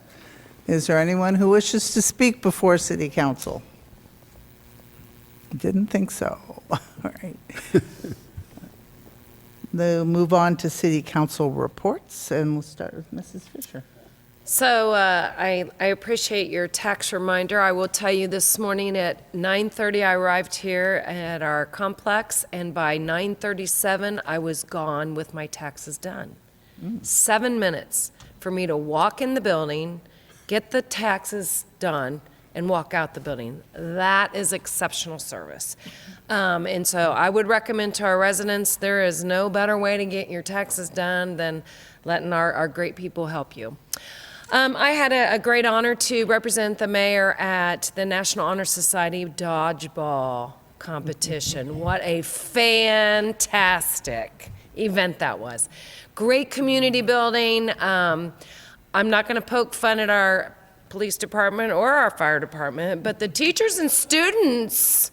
Is there anyone who wishes to speak before City Council? Didn't think so. All right. We'll move on to City Council reports, and we'll start with Mrs. Fisher. So I appreciate your tax reminder. I will tell you this morning at 9:30 I arrived here at our complex, and by 9:37 I was gone with my taxes done. 7 minutes for me to walk in the building, get the taxes done, and walk out the building. That is exceptional service. And so I would recommend to our residents, there is no better way to get your taxes done than letting our great people help you. I had a great honor to represent the mayor at the National Honor Society Dodgeball competition. What a fantastic event that was. Great community building. I'm not going to poke fun at our police department or our fire department, but the teachers and students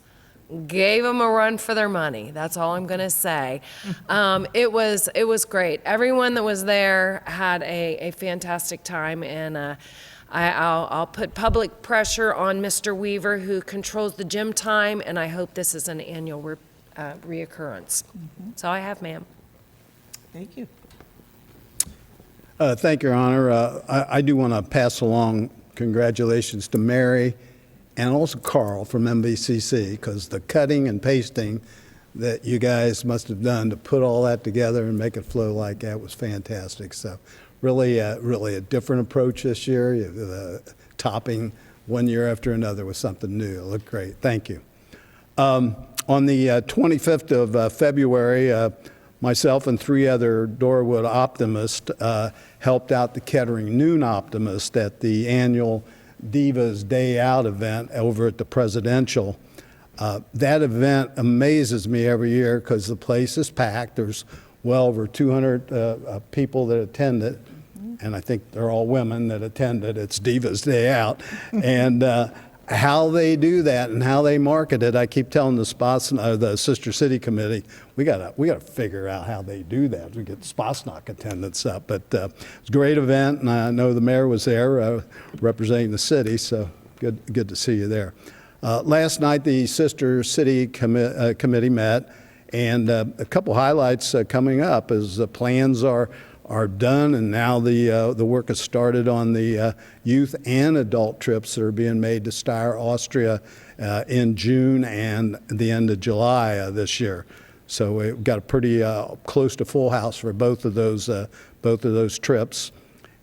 gave them a run for their money. That's all I'm going to say. It was great. Everyone that was there had a fantastic time, and I'll put public pressure on Mr. Weaver, who controls the gym time, and I hope this is an annual reoccurrence. That's all I have, ma'am. Thank you. Thank you, Your Honor. I do want to pass along congratulations to Mary and also Carl from MVCC, because the cutting and pasting that you guys must have done to put all that together and make it flow like that was fantastic. So really a different approach this year. Topping one year after another with something new. It looked great. Thank you. On the 25th of February, myself and 3 other Doorwood optimists helped out the Kettering Noon Optimist at the annual Divas Day Out event over at the Presidential. That event amazes me every year because the place is packed. There's well over 200 people that attend it, and I think they're all women that attend it. It's Divas Day Out. And how they do that and how they market it, I keep telling the Sister City Committee, we gotta figure out how they do that. We get Spasnock attendance up, but it's a great event, and I know the mayor was there representing the city, so good to see you there. Last night, the Sister City Committee met, and a couple highlights coming up as the plans are done, and now the work has started on the youth and adult trips that are being made to Steyr, Austria in June and the end of July this year. So we've got a pretty close to full house for both of those trips.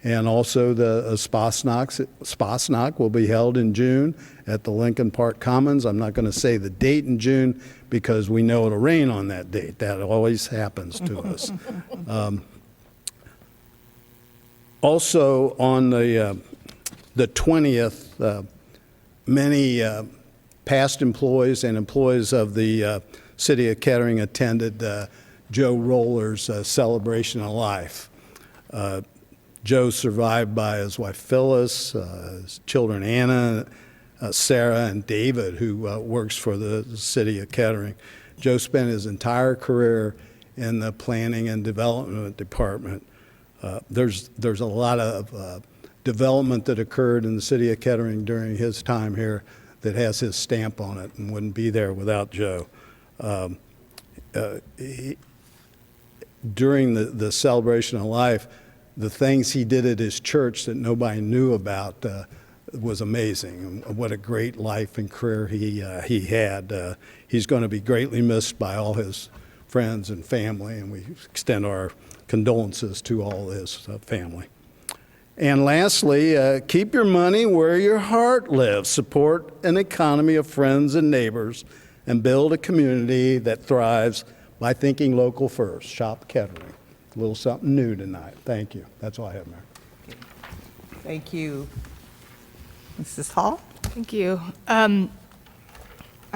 And also the Spasnock will be held in June at the Lincoln Park Commons. I'm not going to say the date in June because we know it'll rain on that date. That always happens to us. Also on the 20th, many past employees and employees of the City of Kettering attended Joe Roller's Celebration of Life. Joe's survived by his wife Phyllis, his children Anna, Sarah, and David, who works for the city of Kettering. Joe spent his entire career in the planning and development department. There's a lot of development that occurred in the city of Kettering during his time here that has his stamp on it and wouldn't be there without Joe. During the celebration of life, the things he did at his church that nobody knew about was amazing. What a great life and career he had. He's going to be greatly missed by all his friends and family, and we extend our condolences to all his family. And lastly, keep your money where your heart lives. Support an economy of friends and neighbors and build a community that thrives by thinking local first. Shop Kettering. A little something new tonight. Thank you. That's all I have, Mayor. Thank you. Mrs. Hall? Thank you. I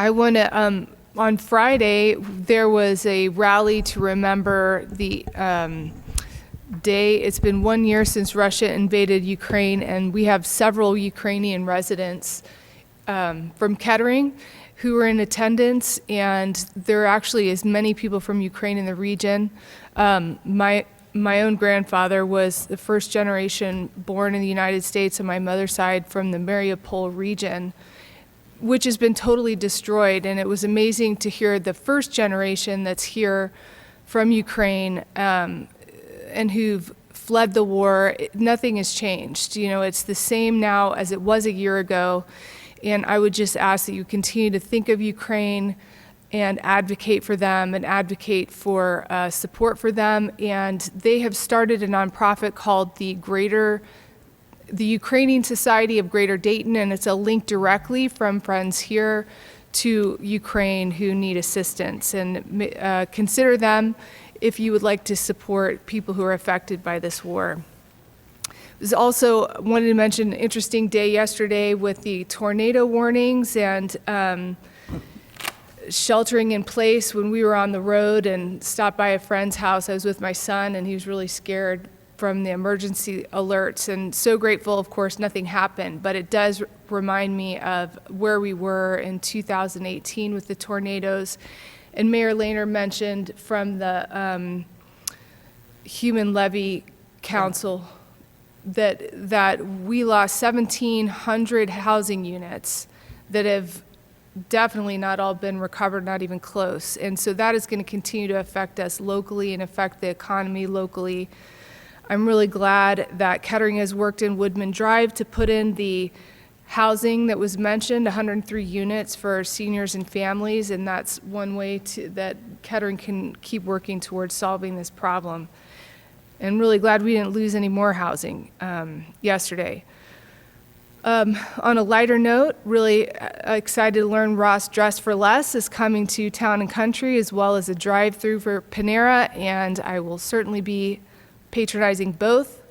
want to, on Friday, there was a rally to remember the day. It's been 1 year since Russia invaded Ukraine, and we have several Ukrainian residents from Kettering who were in attendance, and there actually is many people from Ukraine in the region. My own grandfather was the first generation born in the United States on my mother's side from the Mariupol region, which has been totally destroyed. And it was amazing to hear the first generation that's here from Ukraine and who've fled the war. Nothing has changed. You know, it's the same now as it was a year ago. And I would just ask that you continue to think of Ukraine and advocate for them and advocate for support for them. And they have started a nonprofit called the Ukrainian Society of Greater Dayton, and it's a link directly from friends here to Ukraine who need assistance. And consider them if you would like to support people who are affected by this war. There's also wanted to mention an interesting day yesterday with the tornado warnings and sheltering in place. When we were on the road and stopped by a friend's house, I was with my son, and he was really scared from the emergency alerts, and so grateful, of course, nothing happened, but it does remind me of where we were in 2018 with the tornadoes. And Mayor Lehner mentioned from the Human Levy Council that we lost 1,700 housing units that have definitely not all been recovered, not even close. And so that is going to continue to affect us locally and affect the economy locally. I'm really glad that Kettering has worked in Woodman Drive to put in the housing that was mentioned, 103 units for seniors and families, and that's one way that Kettering can keep working towards solving this problem. And really glad we didn't lose any more housing yesterday. On a lighter note, really excited to learn Ross Dress for Less is coming to Town and Country, as well as a drive-through for Panera, and I will certainly be patronizing both,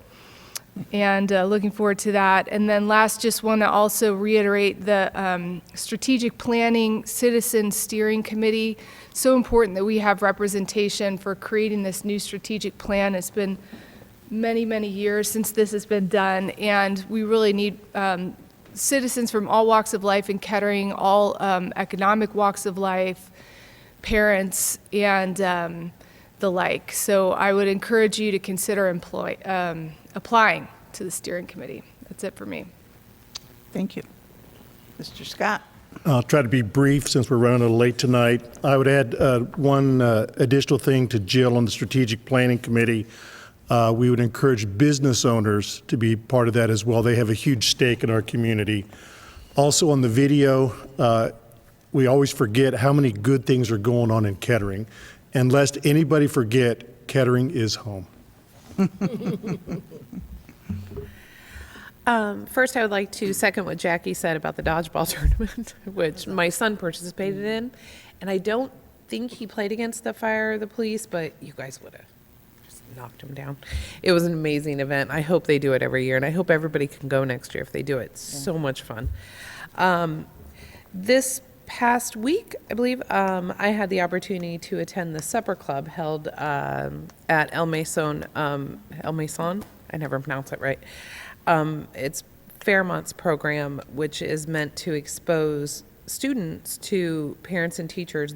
and looking forward to that. And then last, just want to also reiterate the Strategic Planning Citizen Steering Committee. So important that we have representation for creating this new strategic plan. It's been many, many years since this has been done, and we really need citizens from all walks of life in Kettering, all economic walks of life, parents, and the like. So I would encourage you to consider applying to the steering committee. That's it for me. Thank you. Mr. Scott. I'll try to be brief since we're running a little late tonight. I would add one additional thing to Jill on the Strategic Planning Committee. We would encourage business owners to be part of that as well. They have a huge stake in our community. Also on the video, we always forget how many good things are going on in Kettering. And lest anybody forget, Kettering is home. First, I would like to second what Jackie said about the dodgeball tournament, which my son participated in. And I don't think he played against the fire or the police, but you guys would have just knocked him down. It was an amazing event. I hope they do it every year, and I hope everybody can go next year if they do it. It's so much fun. This past week, I believe, I had the opportunity to attend the supper club held at El Mason I never pronounce it right. It's Fairmont's program, which is meant to expose students to parents and teachers,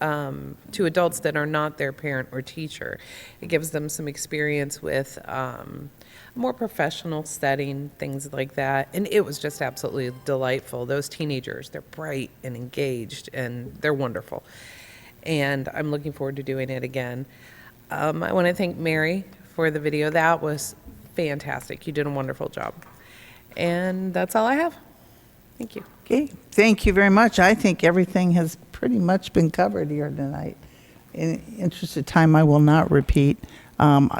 to adults that are not their parent or teacher. It gives them some experience with more professional setting, things like that. And it was just absolutely delightful. Those teenagers, they're bright and engaged, and they're wonderful. And I'm looking forward to doing it again. I want to thank Mary for the video. That was fantastic. You did a wonderful job. And that's all I have. Thank you. Okay, thank you very much. I think everything has pretty much been covered here tonight. In the interest of time, I will not repeat.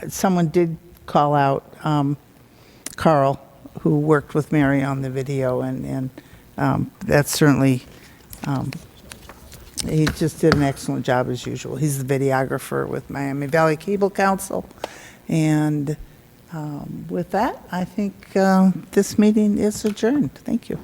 Someone did call out Carl, who worked with Mary on the video, and that's certainly, he just did an excellent job as usual. He's the videographer with Miami Valley Cable Council. And with that, I think this meeting is adjourned. Thank you.